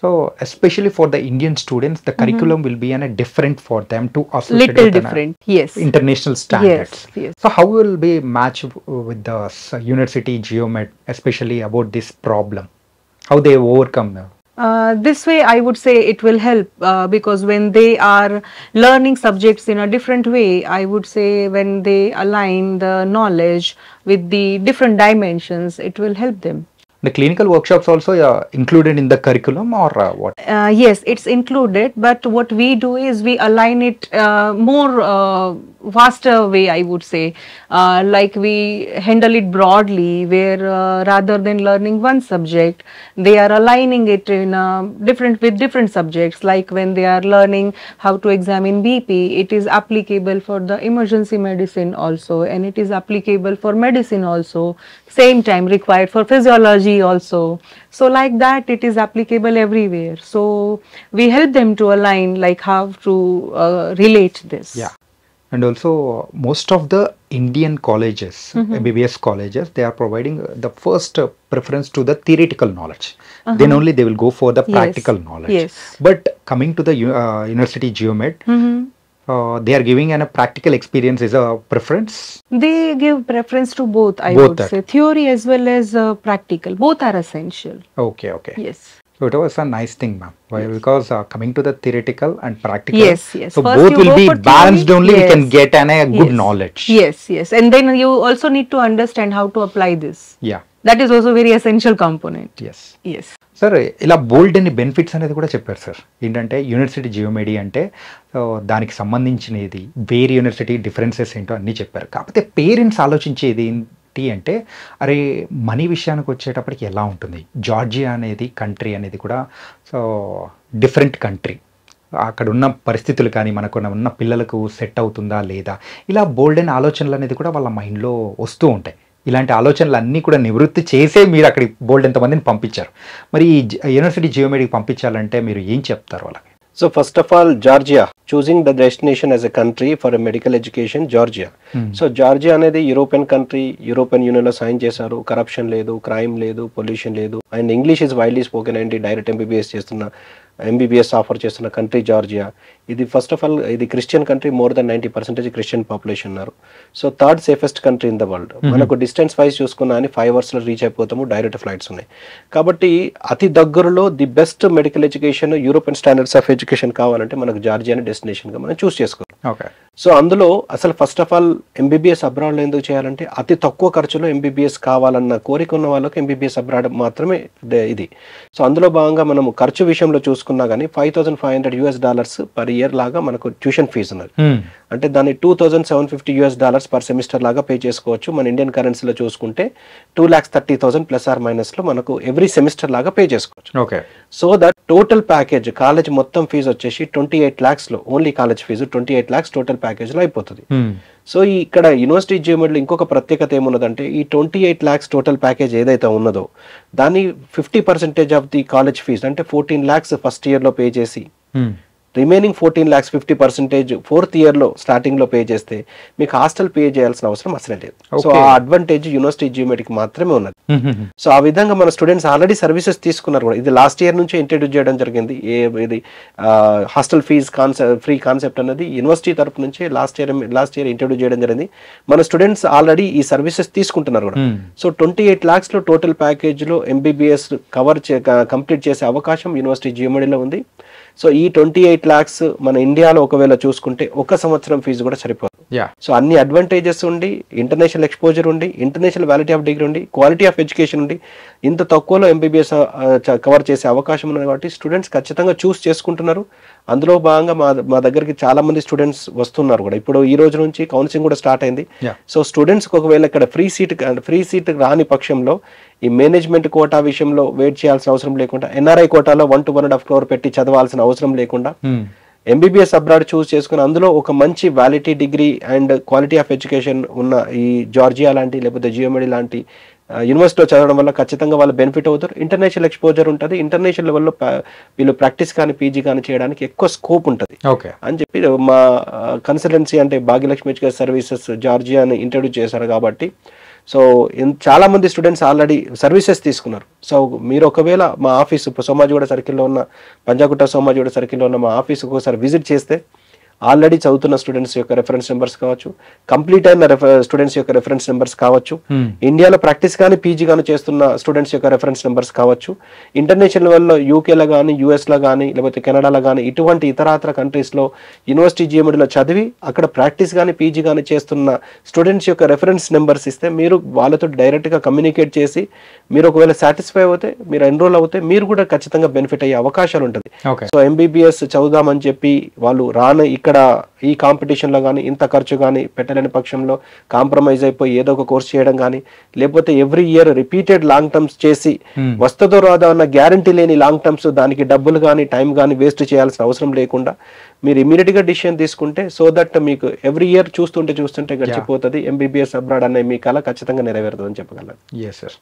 So especially for the Indian students, the curriculum will be different for them to associate Little with different, yes. international standards. Yes. So how will be match with the University Geomed, especially about this problem? How they overcome? This way, I would say it will help because when they are learning subjects in a different way, I would say when they align the knowledge with the different dimensions, it will help them. The clinical workshops also included in the curriculum or what? Yes, it's included, but what we do is we align it more vaster way, I would say. Like we handle it broadly, where rather than learning one subject, they are aligning it in with different subjects. Like when they are learning how to examine BP, it is applicable for the emergency medicine also, and it is applicable for medicine also. Same time required for physiology also. So like that, it is applicable everywhere. So we help them to align like how to relate this. Yeah. And also most of the Indian colleges, MBBS colleges, they are providing the first preference to the theoretical knowledge. Then only they will go for the Yes. practical knowledge. Yes. But coming to the University Geomed, they are giving a practical experience is a preference. They give preference to both, I Both would that. say, theory as well as practical. Both are essential. Okay, okay. Yes. So it was a nice thing, ma'am. Why? Because coming to the theoretical and practical, Yes, yes. so First both you will go be for balanced theory. only. We can Yes. get a good Yes. knowledge. Yes, yes. And then you also need to understand how to apply this. Yeah. That is also very essential component. Yes. Yes. Sir ఇలా బోల్డ్ అని benefits అనేది కూడా చెప్పారు sir. ఏంటంటే university జియోమెడీ అంటే దానికి సంబంధించినది వేరే యూనివర్సిటీ డిఫరెన్సెస్ ఏంటో అన్నీ చెప్పారు. కాకపోతే పేరెంట్స్ ఆలోచించేది ఏంటి అంటే అరే మనీ విషయానికి వచ్చేటప్పటికి ఎలా ఉంటుంది, జార్జియా అనేది కంట్రీ అనేది కూడా సో డిఫరెంట్ కంట్రీ, అక్కడ ఉన్న పరిస్థితులు కానీ మనకు ఉన్న పిల్లలకు సెట్ అవుతుందా లేదా, ఇలా బోల్డ్ అయిన ఆలోచనలు అనేది కూడా వాళ్ళ మైండ్లో వస్తూ ఉంటాయి. ఇలాంటి ఆలోచనలు అన్నీ కూడా నివృత్తి చేసే మీరు అక్కడికి బోల్డ్ ఎంతమందిని పంపించారు. మరి ఈ యూనివర్సిటీ జియోమెడీకి పంపించాలంటే మీరు ఏం చెప్తారు వాళ్ళకి? So first of all, Georgia, choosing the destination as a country for a medical education, Georgia. So Georgia అనేది యూరోపియన్ కంట్రీ, యూరోపియన్ యూనియన్ లో సైన్ చేశారు. కరప్షన్ లేదు, క్రైమ్ లేదు, పొల్యూషన్ లేదు, and English is widely spoken అండి. Direct MBBS offer చేస్తున్న country Georgia. ఇది first of all ఇది Christian country, more than 90% Christian population ఉన్నారు. So third safest country in the world. మనకు డిస్టెన్స్ వైజ్ చూసుకున్నా అని 5 hours లో రీచ్ అయిపోతాము, డైరెక్ట్ ఫ్లైట్స్ ఉన్నాయి. కాబట్టి అతి దగ్గరలో the best medical education, European standards of education కావాలంటే మనకు జార్జియాని డెస్టినేషన్గా మనం చూస్ చేసుకోవాలి. ఓకే. సో అందులో అసలు ఫస్ట్ ఆఫ్ ఆల్ ఎంబీబీఎస్ అబ్రాడ్లో ఎందుకు చేయాలంటే అతి తక్కువ ఖర్చులో ఎంబీబీఎస్ కావాలన్న కోరిక ఉన్న వాళ్ళకి ఎంబీబీఎస్ అబ్రాడ్ మాత్రమే ఇది. సో అందులో భాగంగా మనం ఖర్చు విషయంలో చూసుకున్నా కానీ $5,500 పర్ ఇయర్ లాగా మనకు ట్యూషన్ ఫీజు ఉన్నది. అంటే దాన్ని $2,750 పర్ సెమిస్టర్ లాగా పే చేసుకోవచ్చు. మన ఇండియన్ కరెన్సీలో చూసుకుంటే 2,30,000 ప్లస్ ఆర్ మైనస్ లో మనకు ఎవ్రీ సెమిస్టర్ లాగా పే చేసుకోవచ్చు. Okay. So that total package college మొత్తం ఫీజు వచ్చేసి 28 lakhs లో, only college fee 28 lakhs total package లో అయిపోతుంది. సో ఇక్కడ యూనివర్సిటీ జియోమెడ్లో ఇంకొక ప్రత్యేకత ఏమున్నదంటే ఈ 28 lakhs టోటల్ ప్యాకేజ్ ఏదైతే ఉన్నదో దాన్ని 50% ఆఫ్ ది కాలేజ్ ఫీజ్ అంటే 14 lakhs ఫస్ట్ ఇయర్ లో పే చేసి రిమైనింగ్ 14 lakhs 50% 4th year లో స్టార్టింగ్ లో పే చేస్తే మీకు హాస్టల్ పే చేయాల్సిన అవసరం అసలు లేదు. సో ఆ అడ్వాంటేజ్ యూనివర్సిటీ జియోమెడ్కి మాత్రమే ఉన్నది. సో ఆ విధంగా మన స్టూడెంట్స్ ఆల్రెడీ సర్వీసెస్ తీసుకున్నారు కూడా. ఇది లాస్ట్ ఇయర్ నుంచి ఇంట్రడ్యూస్ చేయడం జరిగింది. ఇది హాస్టల్ ఫీజ్ ఫ్రీ కాన్సెప్ట్ అనేది యూనివర్సిటీ తరపు నుంచి లాస్ట్ ఇయర్ ఇంట్రడ్యూస్ చేయడం జరిగింది. మన స్టూడెంట్స్ ఆల్రెడీ ఈ సర్వీసెస్ తీసుకుంటున్నారు కూడా. సో 28 lakhs లో టోటల్ ప్యాకేజ్ లో ఎంబీబీఎస్ కంప్లీట్ చేసే అవకాశం యూనివర్సిటీ జియోమెడీలో ఉంది. సో ఈ 28 lakhs మన ఇండియాలో ఒకవేళ చూసుకుంటే ఒక సంవత్సరం ఫీజు కూడా సరిపోదు. యా సో అన్ని అడ్వాంటేజెస్ ఉండి, ఇంటర్నేషనల్ ఎక్స్పోజర్ ఉండి, ఇంటర్నేషనల్ వ్యాలిటీ ఆఫ్ డిగ్రీ ఉండి, క్వాలిటీ ఆఫ్ ఎడ్యుకేషన్ ఉండి, ఇంత తక్కువలో ఎంబీబీఎస్ కవర్ చేసే అవకాశం ఉన్నది కాబట్టి స్టూడెంట్స్ ఖచ్చితంగా చూస్ చేసుకుంటున్నారు. అందులో భాగంగా మా దగ్గరికి చాలా మంది స్టూడెంట్స్ వస్తున్నారు కూడా. ఇప్పుడు ఈ రోజు నుంచి కౌన్సిలింగ్ కూడా స్టార్ట్ అయింది. Yeah. సో స్టూడెంట్స్కి ఒకవేళ ఇక్కడ ఫ్రీ సీట్ రాని పక్షంలో ఈ మేనేజ్మెంట్ కోటా విషయంలో వెయిట్ చేయాల్సిన అవసరం లేకుండా, ఎన్ఆర్ఐ కోటాలో 1 to 1.5 crore పెట్టి చదవాల్సిన అవసరం లేకుండా ఎంబీబీఎస్ అబ్రాడ్ చూస్ చేసుకుని అందులో ఒక మంచి వ్యాలిటీ degree and quality of education ఉన్న ఈ జార్జియా లాంటి లేకపోతే జియోమెడి లాంటి యూనివర్సిటీలో చదవడం వల్ల ఖచ్చితంగా వాళ్ళు బెనిఫిట్ అవుతారు. ఇంటర్నేషనల్ ఎక్స్పోజర్ ఉంటుంది. ఇంటర్నేషనల్ లెవెల్లో వీళ్ళు ప్రాక్టీస్ కానీ పీజీ కానీ చేయడానికి ఎక్కువ స్కోప్ ఉంటుంది ఓకే అని చెప్పి మా కన్సల్టెన్సీ అంటే భాగ్యలక్ష్మి ఎడ్యుకేషన్ సర్వీసెస్ జార్జియాని ఇంట్రడ్యూస్ చేశారు కాబట్టి సో చాలా మంది స్టూడెంట్స్ ఆల్రెడీ సర్వీసెస్ తీసుకున్నారు. సో మీరు ఒకవేళ మా ఆఫీసు సోమాజిగూడ సర్కిల్లో ఉన్న పంజాగుట్ట సోమాజిగూడ సర్కిల్లో ఉన్న మా ఆఫీస్కి ఒకసారి విజిట్ చేస్తే ఆల్రెడీ చదువుతున్న స్టూడెంట్స్ యొక్క రెఫరెన్స్ నెంబర్స్ కావచ్చు, కంప్లీట్ అయిన స్టూడెంట్స్ యొక్క రెఫరెన్స్ నెంబర్స్ కావచ్చు, ఇండియాలో ప్రాక్టీస్ కానీ పీజీ కానీ చేస్తున్న స్టూడెంట్స్ యొక్క రెఫరెన్స్ నెంబర్స్ కావచ్చు, ఇంటర్నేషనల్ లెవెల్లో యూకేలో కానీ యూఎస్లో కానీ లేకపోతే కెనడాలో కానీ ఇటువంటి ఇతరాతర కంట్రీస్లో యూనివర్సిటీ జిఎండిలో చదివి అక్కడ ప్రాక్టీస్ కానీ పీజీ కానీ చేస్తున్న స్టూడెంట్స్ యొక్క రెఫరెన్స్ నెంబర్స్ ఇస్తే మీరు వాళ్ళతో డైరెక్ట్గా కమ్యూనికేట్ చేసి మీరు ఒకవేళ సాటిస్ఫై అవుతే, మీరు ఎన్రోల్ అవుతే మీరు కూడా ఖచ్చితంగా బెనిఫిట్ అయ్యే అవకాశాలు ఉంటుంది. సో ఎంబీబీఎస్ చదువుదామని చెప్పి వాళ్ళు ఇక్కడ ఈ కాంపిటీషన్లో కానీ ఇంత ఖర్చు కానీ పెట్టలేని పక్షంలో కాంప్రమైజ్ అయిపోయి ఏదో ఒక కోర్స్ చేయడం కానీ లేకపోతే every year repeated long terms చేసి వస్తుందో రాదో అన్న గ్యారంటీ లేని లాంగ్ టర్మ్స్ దానికి డబ్బులు కానీ టైం కానీ వేస్ట్ చేయాల్సిన అవసరం లేకుండా మీరు ఇమీడియట్గా డిసిషన్ తీసుకుంటే సో దట్ మీకు ఎవ్రీ ఇయర్ చూస్తుంటే గడిచిపోతుంది. ఎంబీబీఎస్ అబ్రాడ్ అనే మీ కళ ఖచ్చితంగా నెరవేరుతుంది అని చెప్పగలను. Yes, sir.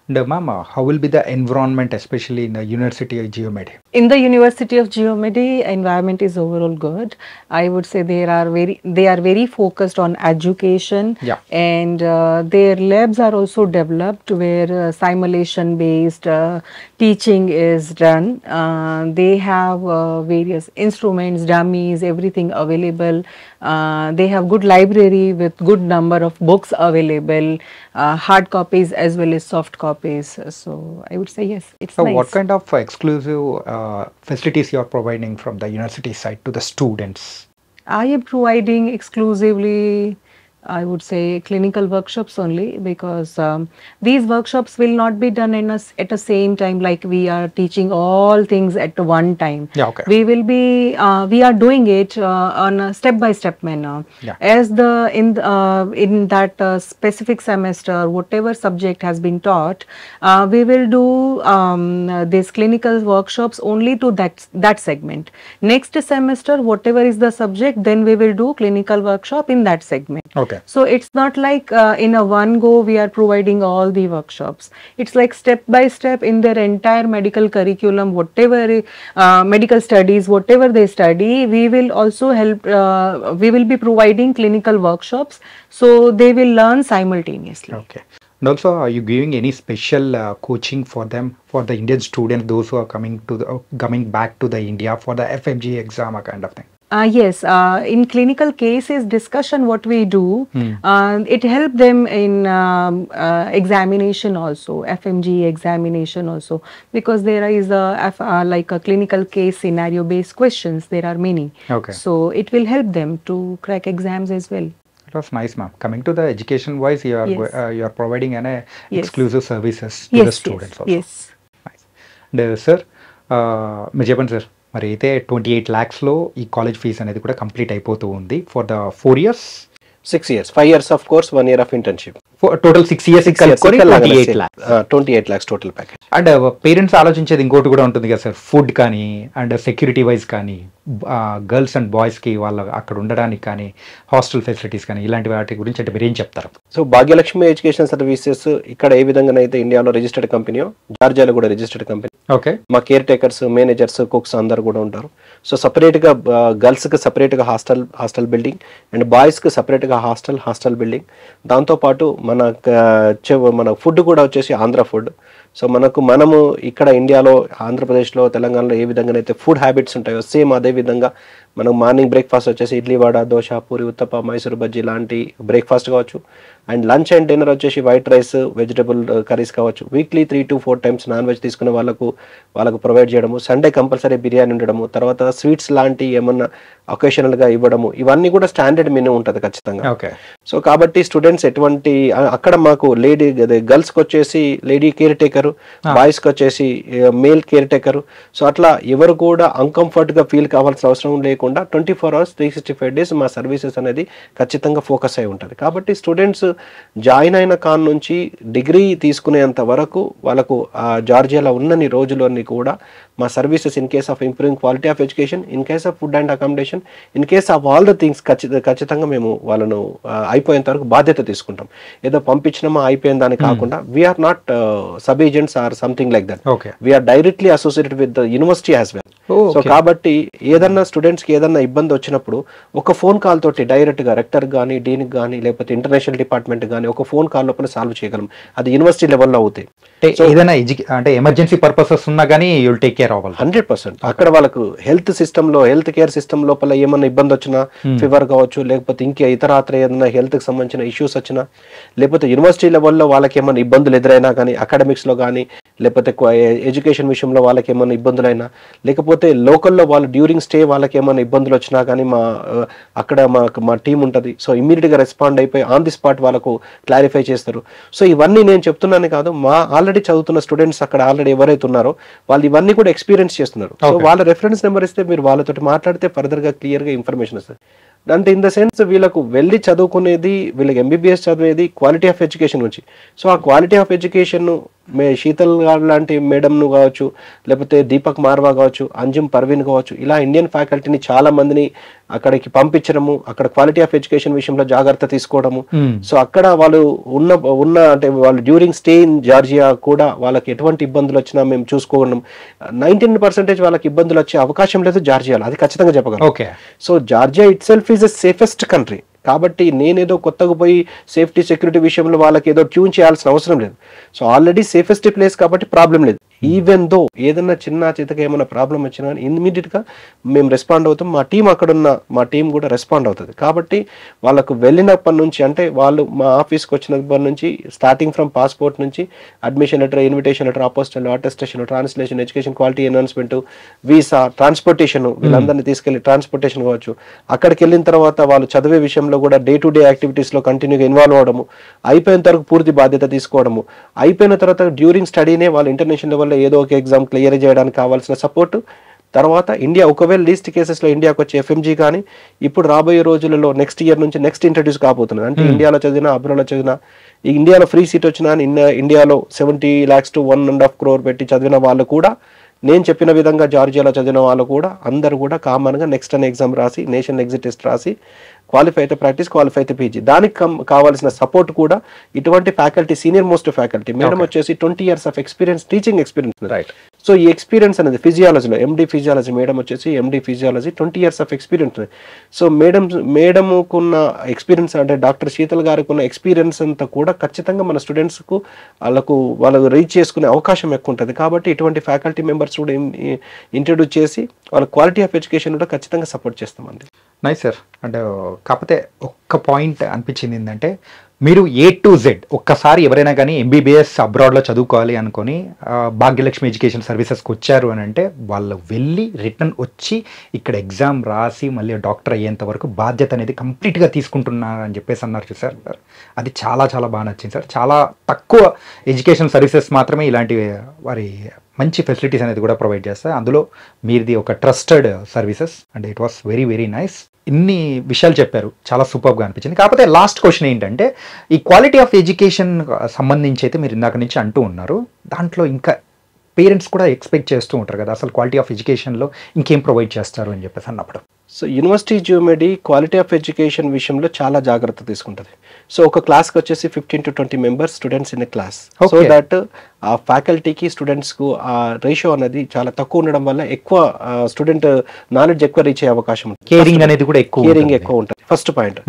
And ma'am, how will be the environment, especially in the University of Geomedi? In the University of Geomedi, environment is overall good. I would say they are very focused on education. Yeah. And their labs are also developed where simulation based teaching is done. They have various instruments, dummies, everything available. They have good library with good number of books available, hard copies as well as soft copies. So I would say yes, it's So nice. what kind of exclusive facilities you are providing from the university side to the students? I am providing exclusively, I would say, clinical workshops only because these workshops will not be done at the same time like we are teaching all things at one time. Yeah, okay. We are doing it on a step-by-step manner. Yeah. As in that specific semester, whatever subject has been taught, we will do these clinical workshops only to that segment. Next semester, whatever is the subject, then we will do clinical workshop in that segment. Okay. So it's not like in a one go we are providing all the workshops. It's like step by step in their entire medical curriculum, whatever medical studies, whatever they study, we will also help, we will be providing clinical workshops so they will learn simultaneously. Okay. And also, are you giving any special coaching for them, for the Indian students, those who are coming back to the India for the FMG exam or kind of thing? Yes, in clinical cases discussion what we do, it help them in examination also, FMG examination also, because there is like a clinical case scenario based questions, there are many. Okay. So it will help them to crack exams as well. It was nice, ma'am. Coming to the education wise, you are Yes. you are providing an Yes. exclusive services to the students also. Yes. Nice. And sir, మీరు చెప్పండి sir, మరి అయితే 28 lakhsలో ఈ college fees అనేది కూడా complete అయిపోతూ ఉంది for the 4 years. 6 years, 5 years of course, 1 year of internship. Total 6 years కలుపుకొని 28 lakhs. 28 lakhs total package. And parents ఆలోచించేది ఇంకోటి కూడా ఉంటుంది కదా సార్, ఫుడ్ కానీ అండ్ సెక్యూరిటీ వైజ్ కానీ గర్ల్స్ అండ్ బాయ్స్కి వాళ్ళ అక్కడ ఉండడానికి కానీ హాస్టల్ ఫెసిలిటీస్ కానీ ఇలాంటి వాటి గురించి అంటే మీరు ఏం చెప్తారు? సో భాగ్యలక్ష్మి ఎడ్యుకేషన్ సర్వీసెస్ ఇక్కడ ఏ విధంగానైతే ఇండియాలో రిజిస్టర్డ్ కంపెనీయో జార్జియాలో కూడా రిజిస్టర్డ్ కంపెనీ. ఓకే. మా కేర్ టేకర్స్, మేనేజర్స్, కుక్స్ అందరు కూడా ఉంటారు. సో సపరేట్గా గర్ల్స్కి సపరేట్గా హాస్టల్ బిల్డింగ్ అండ్ బాయ్స్కి సపరేట్గా హాస్టల్ బిల్డింగ్. దాంతోపాటు మన ఫుడ్ కూడా వచ్చేసి ఆంధ్ర ఫుడ్. సో మనము ఇక్కడ ఇండియాలో, ఆంధ్రప్రదేశ్లో, తెలంగాణలో ఏ విధంగానైతే ఫుడ్ హ్యాబిట్స్ ఉంటాయో సేమ్ అదే విధంగా మనం మార్నింగ్ బ్రేక్ఫాస్ట్ వచ్చేసి ఇడ్లీ, వడ, దోశ, పూరి, ఉత్తప్ప, మైసూరు బజ్జీ లాంటి బ్రేక్ఫాస్ట్ కావచ్చు. అండ్ లంచ్ అండ్ డిన్నర్ వచ్చేసి వైట్ రైస్, వెజిటబుల్ కర్రీస్ కావచ్చు. Weekly 3 to 4 times non veg తీసుకునే వాళ్ళకు ప్రొవైడ్ చేయడము. సండే కంపల్సరీ బిర్యానీ ఉండడము. తర్వాత స్వీట్స్ లాంటి ఏమన్నా ఒకేషనల్గా ఇవ్వడము. ఇవన్నీ కూడా స్టాండర్డ్ మెనూ ఉంటుంది ఖచ్చితంగా. ఓకే. సో కాబట్టి స్టూడెంట్స్ ఎటువంటి అక్కడ మాకు గర్ల్స్కి వచ్చేసి లేడీ కేర్ టేకరు, బాయ్స్కి వచ్చేసి మేల్ కేర్ టేకరు. సో అట్లా ఎవరు కూడా అన్కంఫర్ట్గా ఫీల్ కావాల్సిన అవసరం లేకుండా 24 hours 365 days మా సర్వీసెస్ అనేది ఖచ్చితంగా ఫోకస్ అయి ఉంటుంది. కాబట్టి స్టూడెంట్స్ జాయిన్ అయిన కాన్ నుంచి డిగ్రీ తీసుకునేంత వరకు వాళ్ళకు జార్జియాలో ఉన్నన్ని రోజులన్నీ కూడా మా services in case of improving quality of education, in case of food and accommodation, in case of all the things ఖచ్చితంగా మేము వాళ్ళను అయిపోయేంత వరకు బాధ్యత తీసుకుంటాం. ఏదో పంపించినామా అయిపోయిన దాన్ని కాకుండా we're not sub agents or something like that. We're directly associated with the university as well. So కాబట్టి ఏదన్నా స్టూడెంట్స్కి ఏదన్నా ఇబ్బంది వచ్చినప్పుడు ఒక ఫోన్ కాల్ తోటి డైరెక్ట్గా రెక్టర్ కానీ, డీన్కి కానీ, లేకపోతే ఇంటర్నేషనల్ డిపార్ట్మెంట్ కానీ ఒక ఫోన్ కాల్ లోపల సాల్వ్ చేయగలం. అది యూనివర్సిటీ లెవెల్లో అవుతాయి. ఏదైనా అంటే ఎమర్జెన్సీ పర్పసెస్ ఉన్నా కానీ యూ విల్ టేక్ కేర్ అవ్వాలి 100%. అక్కడ వాళ్ళకు హెల్త్ సిస్టంలో, హెల్త్ కేర్ సిస్టమ్ లోపల ఏమన్నా ఇబ్బంది వచ్చినా, ఫీవర్ కావచ్చు, లేకపోతే ఇంకా ఇతరాత్ర ఏదైనా హెల్త్కి సంబంధించిన ఇష్యూస్ వచ్చినా, లేకపోతే యూనివర్సిటీ లెవెల్లో వాళ్ళకి ఏమైనా ఇబ్బందులు ఎదురైనా కానీ, అకాడమిక్స్లో కానీ, లేకపోతే ఎడ్యుకేషన్ విషయంలో వాళ్ళకి ఏమైనా ఇబ్బందులైనా, లేకపోతే లోకల్లో వాళ్ళు డ్యూరింగ్ స్టే వాళ్ళకి ఏమైనా ఇబ్బందులు వచ్చినా కానీ అక్కడ మా టీం ఉంటుంది. సో ఇమ్మీడియట్గా రెస్పాండ్ అయిపోయి ఆన్ ది స్పాట్ వాళ్ళకు క్లారిఫై చేస్తారు. సో ఇవన్నీ నేను చెప్తున్నాను కాదు, మా ఆల్రెడీ చదువుతున్న స్టూడెంట్స్ అక్కడ ఆల్రెడీ ఎవరైతే ఉన్నారో వాళ్ళు ఇవన్నీ కూడా ఎక్స్పీరియన్స్ చేస్తున్నారు. సో వాళ్ళ రెఫరెన్స్ నెంబర్ ఇస్తే మీరు వాళ్ళతో మాట్లాడితే ఫర్దర్గా క్లియర్గా ఇన్ఫర్మేషన్ వస్తుంది. అంటే ఇన్ ద సెన్స్ వీళ్ళకు వెళ్ళి చదువుకునేది, వీళ్ళకి ఎంబీబీఎస్ చదివేది క్వాలిటీ ఆఫ్ ఎడ్యుకేషన్ నుంచి. సో ఆ క్వాలిటీ ఆఫ్ ఎడ్యుకేషన్ శీతల్ గారు లాంటి మేడంను కావచ్చు, లేకపోతే దీపక్ మార్వా కావచ్చు, అంజుమ్ పర్వీన్ కావచ్చు, ఇలా ఇండియన్ ఫ్యాకల్టీని చాలా మందిని అక్కడికి పంపించడము, అక్కడ క్వాలిటీ ఆఫ్ ఎడ్యుకేషన్ విషయంలో జాగ్రత్త తీసుకోవడము. సో అక్కడ వాళ్ళు ఉన్న అంటే వాళ్ళు డ్యూరింగ్ స్టే ఇన్ జార్జియా కూడా వాళ్ళకి ఎటువంటి ఇబ్బందులు వచ్చినా మేము చూసుకోవడం. 19% వాళ్ళకి ఇబ్బందులు వచ్చే అవకాశం లేదు జార్జియాలో, అది ఖచ్చితంగా చెప్పగలం. So Georgia it self is the safest country. కాబట్టి నేనేదో కొత్తగా పోయి సేఫ్టీ సెక్యూరిటీ విషయంలో వాళ్ళకి ఏదో ట్యూన్ చేయాల్సిన అవసరం లేదు. సో ఆల్రెడీ సేఫెస్ట్ ప్లేస్ కాబట్టి ప్రాబ్లం లేదు. ఈవెన్ దో ఏదన్నా చిన్న చితక ఏమైనా ప్రాబ్లం వచ్చినా ఇమ్మీడియట్గా మేము రెస్పాండ్ అవుతాం. మా టీం అక్కడున్న మా టీం కూడా రెస్పాండ్ అవుతుంది. కాబట్టి వాళ్ళకు వెళ్ళినప్పటి నుంచి, అంటే వాళ్ళు మా ఆఫీస్కి వచ్చినప్పటి నుంచి స్టార్టింగ్ ఫ్రమ్ పాస్పోర్ట్ నుంచి admission letter, invitation letter, apostle, attestation, translation, education quality enhancement, visa, transportation, వీళ్ళందరినీ తీసుకెళ్లి ట్రాన్స్పోర్టేషన్ కావచ్చు, అక్కడికి వెళ్ళిన తర్వాత వాళ్ళు చదివే విషయంలో కూడా డే టు డే యాక్టివిటీస్లో కంటిన్యూగా ఇన్వాల్వ్ అవ్వడము, అయిపోయిన తర్వాత పూర్తి బాధ్యత తీసుకోవడము, అయిపోయిన తర్వాత డ్యూరింగ్ స్టడీనే వాళ్ళు ఇంటర్నేషనల్ లెవెల్లో ఏదో ఒక ఎగ్జామ్ క్లియర్ చేయడానికి కావాల్సిన సపోర్టు, తర్వాత ఇండియా ఒకవేళ లీస్ట్ కేసెస్లో ఇండియాకి వచ్చే ఎఫ్ఎంజీ కానీ ఇప్పుడు రాబోయే రోజులలో నెక్స్ట్ ఇయర్ నుంచి ఇంట్రడ్యూస్ కాబోతున్నది. అంటే ఇండియాలో చదివినా, అబ్రాడ్లో చదివినా, ఈ ఇండియాలో ఫ్రీ సీట్ వచ్చినా, ఇండియాలో 70 lakhs to 1.5 crore పెట్టి చదివిన వాళ్ళు కూడా, నేను చెప్పిన విధంగా జార్జియాలో చదివిన వాళ్ళు కూడా అందరూ కూడా కామన్గా నెక్స్ట్ అనే ఎగ్జామ్ రాసి, నేషనల్ ఎగ్జిట్ టెస్ట్ రాసి, క్వాలిఫై అయితే ప్రాక్టీస్, క్వాలిఫై అయితే పీజీ, దానికి కావాల్సిన సపోర్ట్ కూడా ఇటువంటి faculty, senior most faculty madam వచ్చేసి 20 years of experience, teaching experience. Right. So ఈ ఎక్స్పీరియన్స్ అనేది ఫిజియాలజీలో ఎండి ఫిజియాలజీ మేడం వచ్చేసి MD physiology 20 years of experience. So మేడంకున్న ఎక్స్పీరియన్స్, అంటే డాక్టర్ శీతల్ గారికి ఉన్న ఎక్స్పీరియన్స్ అంతా కూడా ఖచ్చితంగా మన స్టూడెంట్స్కు వాళ్ళు రీచ్ చేసుకునే అవకాశం ఎక్కువ ఉంటుంది. కాబట్టి ఇటువంటి ఫ్యాకల్టీ మెంబర్స్ కూడా ఇంట్రడ్యూస్ చేసి వాళ్ళ క్వాలిటీ ఆఫ్ ఎడ్యుకేషన్ కూడా ఖచ్చితంగా సపోర్ట్ చేస్తామండి. Nice sir. అంటే కాకపోతే ఒక్క పాయింట్ అనిపించింది ఏంటంటే, మీరు A to Z ఒక్కసారి ఎవరైనా కానీ ఎంబీబీఎస్ అబ్రాడ్లో చదువుకోవాలి అనుకొని భాగ్యలక్ష్మి ఎడ్యుకేషన్ సర్వీసెస్కి వచ్చారు అని అంటే, వాళ్ళు వెళ్ళి రిటర్న్ వచ్చి ఇక్కడ ఎగ్జామ్ రాసి మళ్ళీ డాక్టర్ అయ్యేంత వరకు బాధ్యత అనేది కంప్లీట్గా తీసుకుంటున్నారని చెప్పేసి అన్నారు సార్. అది చాలా చాలా బాగా నచ్చింది సార్. చాలా తక్కువ ఎడ్యుకేషన్ సర్వీసెస్ మాత్రమే ఇలాంటి వారి మంచి ఫెసిలిటీస్ అనేది కూడా ప్రొవైడ్ చేస్తాయి. అందులో మీది ఒక trusted services and it was very very nice. ఇన్ని విషయాలు చెప్పారు, చాలా సూపర్గా అనిపించింది. కాకపోతే లాస్ట్ క్వశ్చన్ ఏంటంటే, ఈ క్వాలిటీ ఆఫ్ ఎడ్యుకేషన్ సంబంధించి అయితే మీరు ఇందాక నుంచి అంటూ ఉన్నారు, దాంట్లో ఇంకా పేరెంట్స్ కూడా ఎక్స్పెక్ట్ చేస్తూ ఉంటారు కదా, అసలు క్వాలిటీ ఆఫ్ ఎడ్యుకేషన్లో ఇంకేం ప్రొవైడ్ చేస్తారు అని చెప్పేసి అన్నప్పుడు. So university Geomedi quality of education విషయంలో చాలా జాగ్రత్త తీసుకుంటుంది. సో ఒక క్లాస్కి వచ్చేసి 15 to 20 members students in a class. So that ఆ ఫ్యాకల్టీకి స్టూడెంట్స్కు ఆ రేషియో అనేది చాలా తక్కువ ఉండడం వల్ల ఎక్కువ స్టూడెంట్ నాలెడ్జ్ ఎక్కువ రీచ్ అయ్యే అవకాశం ఉంటుంది. కేరింగ్ అనేది కూడా ఎక్కువ కేరింగ్ ఎక్కువ ఉంటుంది ఫస్ట్ పాయింట్.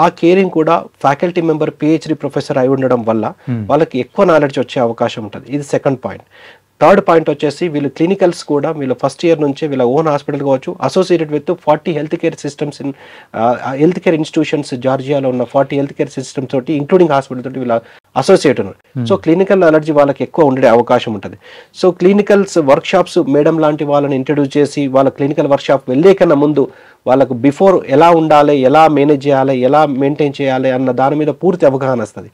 ఆ కేరింగ్ కూడా ఫ్యాకల్టీ మెంబర్ పిహెచ్డి ప్రొఫెసర్ అయి ఉండడం వల్ల వాళ్ళకి ఎక్కువ నాలెడ్జ్ వచ్చే అవకాశం ఉంటుంది. ఇది సెకండ్ పాయింట్. థర్డ్ పాయింట్ వచ్చేసి వీళ్ళు క్లినికల్స్ కూడా వీళ్ళు ఫస్ట్ ఇయర్ నుంచే వీళ్ళ ఓన్ హాస్పిటల్ కావచ్చు, associated with 40 health care systems in health care institutions జార్జియాలో ఉన్న 40 హెల్త్ కేర్ సిస్టమ్స్ తోటి ఇంక్లూడింగ్ హాస్పిటల్ తోటి వీళ్ళ అసోసియేట్ ఉన్నారు. సో క్లినికల్ నాలెడ్జ్ వాళ్ళకి ఎక్కువ ఉండే అవకాశం ఉంటుంది. So clinicals work shops madam లాంటి వాళ్ళని ఇంట్రడ్యూస్ చేసి వాళ్ళ క్లినికల్ వర్క్ షాప్ వెళ్ళే కన్నా ముందు వాళ్ళకు బిఫోర్ ఎలా ఉండాలి, ఎలా మేనేజ్ చేయాలి, ఎలా మెయింటైన్ చేయాలి అన్న దాని మీద పూర్తి అవగాహన వస్తుంది.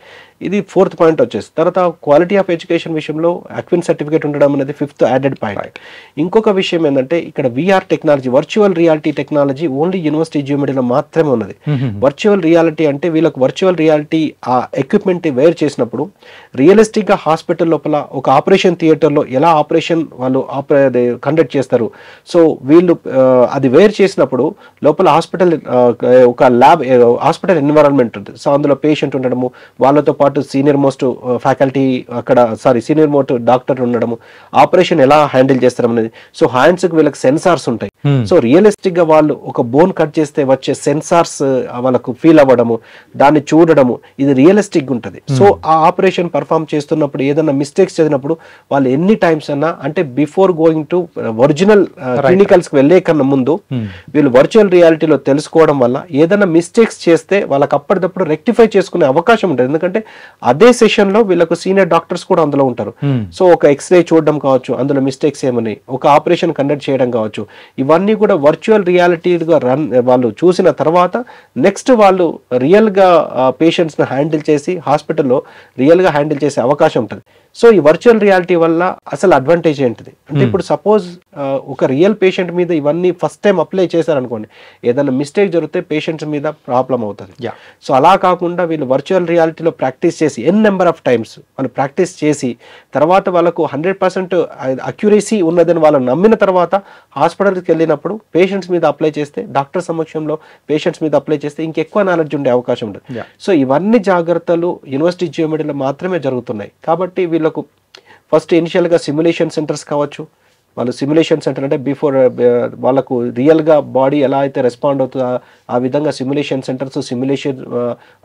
ఇది ఫోర్త్ పాయింట్ వచ్చేసి. తర్వాత క్వాలిటీ ఆఫ్ ఎడ్యుకేషన్ విషయంలో అక్విన్ సర్టిఫికేట్ ఉండడం అనేది ఫిఫ్త్ యాడెడ్ పాయింట్. ఇంకొక విషయం ఏంటంటే ఇక్కడ VR technology, virtual reality technology only university జియోమెడీలో మాత్రమే ఉన్నది. వర్చువల్ రియాలిటీ అంటే వీళ్ళకి వర్చువల్ రియాలిటీ ఆ ఎక్విప్మెంట్ వేర్ చేసినప్పుడు రియలిస్టిక్ గా హాస్పిటల్ లోపల ఒక ఆపరేషన్ థియేటర్లో ఎలా ఆపరేషన్ వాళ్ళు కండక్ట్ చేస్తారు. సో వీళ్ళు అది వేర్ చేసినప్పుడు లోపల హాస్పిటల్ ఒక ల్యాబ్ హాస్పిటల్ ఎన్విరాన్మెంట్ ఉంటుంది. సో అందులో పేషెంట్ ఉండడము, వాళ్ళతో పాటు సీనియర్ మోస్ట్ ఫ్యాకల్టీ అక్కడ సీనియర్ మోస్ట్ డాక్టర్ ఉండడము, ఆపరేషన్ ఎలా హ్యాండిల్ చేస్తారు అనేది. సో హ్యాండ్స్ కి వీళ్ళకి సెన్సార్స్ ఉంటాయి. సో రియలిస్టిక్ గా వాళ్ళు ఒక బోన్ కట్ చేస్తే వచ్చే సెన్సార్స్ వాళ్ళకు ఫీల్ అవ్వడము, దాన్ని చూడడము, ఇది రియలిస్టిక్ ఉంటుంది. సో ఆ ఆపరేషన్ పర్ఫామ్ చేస్తున్నప్పుడు ఏదైనా మిస్టేక్స్ చేసినప్పుడు వాళ్ళు ఎన్ని టైమ్స్ అన్నా అంటే before going to original clinicals కి వెళ్లే కన్నా ముందు వీళ్ళు వర్చువల్ రియాలిటీలో తెలుసుకోవడం వల్ల ఏదైనా మిస్టేక్స్ చేస్తే వాళ్ళకి అప్పటికప్పుడు రెక్టిఫై చేసుకునే అవకాశం ఉంటుంది. ఎందుకంటే అదే సెషన్ లో వీళ్ళకు సీనియర్ డాక్టర్స్ కూడా అందులో ఉంటారు. సో ఒక ఎక్స్రే చూడడం కావచ్చు, అందులో మిస్టేక్స్ ఏమని, ఒక ఆపరేషన్ కండక్ట్ చేయడం కావచ్చు, ఇవన్నీ కూడా వర్చువల్ రియాలిటీగా వాళ్ళు చూసిన తర్వాత నెక్స్ట్ వాళ్ళు రియల్ గా పేషెంట్స్ ని హ్యాండిల్ చేసి హాస్పిటల్లో రియల్ గా హ్యాండిల్ చేసే అవకాశం ఉంటుంది. సో ఈ వర్చువల్ రియాలిటీ వల్ల అసలు అడ్వాంటేజ్ ఏంటిది అంటే ఇప్పుడు సపోజ్ ఒక రియల్ పేషెంట్ మీద ఇవన్నీ ఫస్ట్ టైం అప్లై చేశారనుకోండి, ఏదైనా మిస్టేక్ జరిగితే పేషెంట్స్ మీద ప్రాబ్లం అవుతుంది. సో అలా కాకుండా వీళ్ళు వర్చువల్ రియాలిటీలో ప్రాక్టీస్ చేసి నెంబర్ ఆఫ్ టైమ్స్ వాళ్ళు ప్రాక్టీస్ చేసి తర్వాత వాళ్ళకు 100% అక్యురసీ ఉన్నదని వాళ్ళు నమ్మిన తర్వాత హాస్పిటల్కి వెళ్ళినప్పుడు పేషెంట్స్ మీద అప్లై చేస్తే, డాక్టర్ సమక్షంలో పేషెంట్స్ మీద అప్లై చేస్తే ఇంకెక్కువ నాలెడ్జ్ ఉండే అవకాశం ఉంటుంది. సో ఇవన్నీ జాగ్రత్తలు యూనివర్సిటీ జియోమెడీలో మాత్రమే జరుగుతున్నాయి. కాబట్టి వీళ్ళకు ఫస్ట్ ఇనిషియల్గా సిమ్యులేషన్ సెంటర్స్ కావచ్చు, వాళ్ళు సిమ్యులేషన్ సెంటర్ అంటే బిఫోర్ వాళ్ళకు రియల్గా బాడీ ఎలా అయితే రెస్పాండ్ అవుతుందో ఆ విధంగా simulation centres, simulation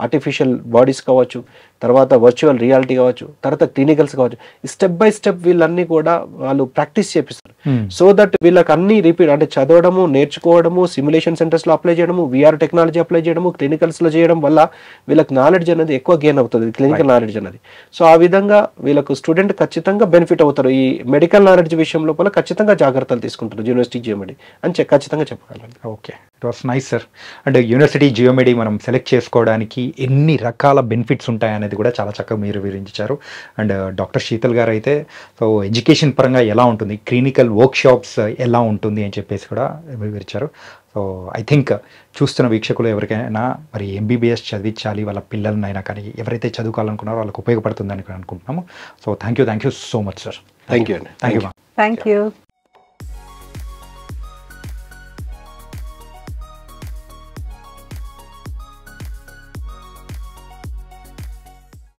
artificial bodies కావచ్చు, తర్వాత వర్చువల్ రియాలిటీ కావచ్చు, తర్వాత క్లినికల్స్ కావచ్చు, స్టెప్ బై స్టెప్ వీళ్ళన్నీ కూడా వాళ్ళు ప్రాక్టీస్ చేపిస్తారు. సో దట్ వీళ్ళకి అన్ని రిపీట్ అంటే చదవడము, నేర్చుకోవడము, సిమ్యులేషన్ సెంటర్స్లో అప్లై చేయడము, విఆర్ టెక్నాలజీ అప్లై చేయడము, క్లినికల్స్లో చేయడం వల్ల వీళ్ళకి నాలెడ్జ్ అనేది ఎక్కువ గెయిన్ అవుతుంది, క్లినికల్ నాలెడ్జ్ అనేది. సో ఆ విధంగా వీళ్ళకు స్టూడెంట్ ఖచ్చితంగా బెనిఫిట్ అవుతారు. ఈ మెడికల్ నాలెడ్జ్ విషయం లోపల ఖచ్చితంగా జాగ్రత్తలు తీసుకుంటారు యూనివర్సిటీ జియోమెడీ అని ఖచ్చితంగా చెప్పగలను. Okay, it was nice sir. అంటే యూనివర్సిటీ జియోమెడీ మనం సెలెక్ట్ చేసుకోవడానికి ఎన్ని రకాల బెనిఫిట్స్ ఉంటాయనేది కూడా చాలా చక్కగా మీరు వివరించారు. అండ్ డాక్టర్ శీతల్ గారు అయితే సో ఎడ్యుకేషన్ పరంగా ఎలా ఉంటుంది, క్లినికల్ వర్క్షాప్స్ ఎలా ఉంటుంది అని చెప్పేసి కూడా వివరించారు. సో ఐ థింక్ చూస్తున్న వీక్షకులు ఎవరికైనా మరి ఎంబీబీఎస్ చదివించాలి వాళ్ళ పిల్లలనైనా కానీ ఎవరైతే చదువుకోవాలనుకున్నారో వాళ్ళకి ఉపయోగపడుతుందని అనుకుంటున్నాము. So thank you so much sir. Thank you అండి. Thank you. Thank you.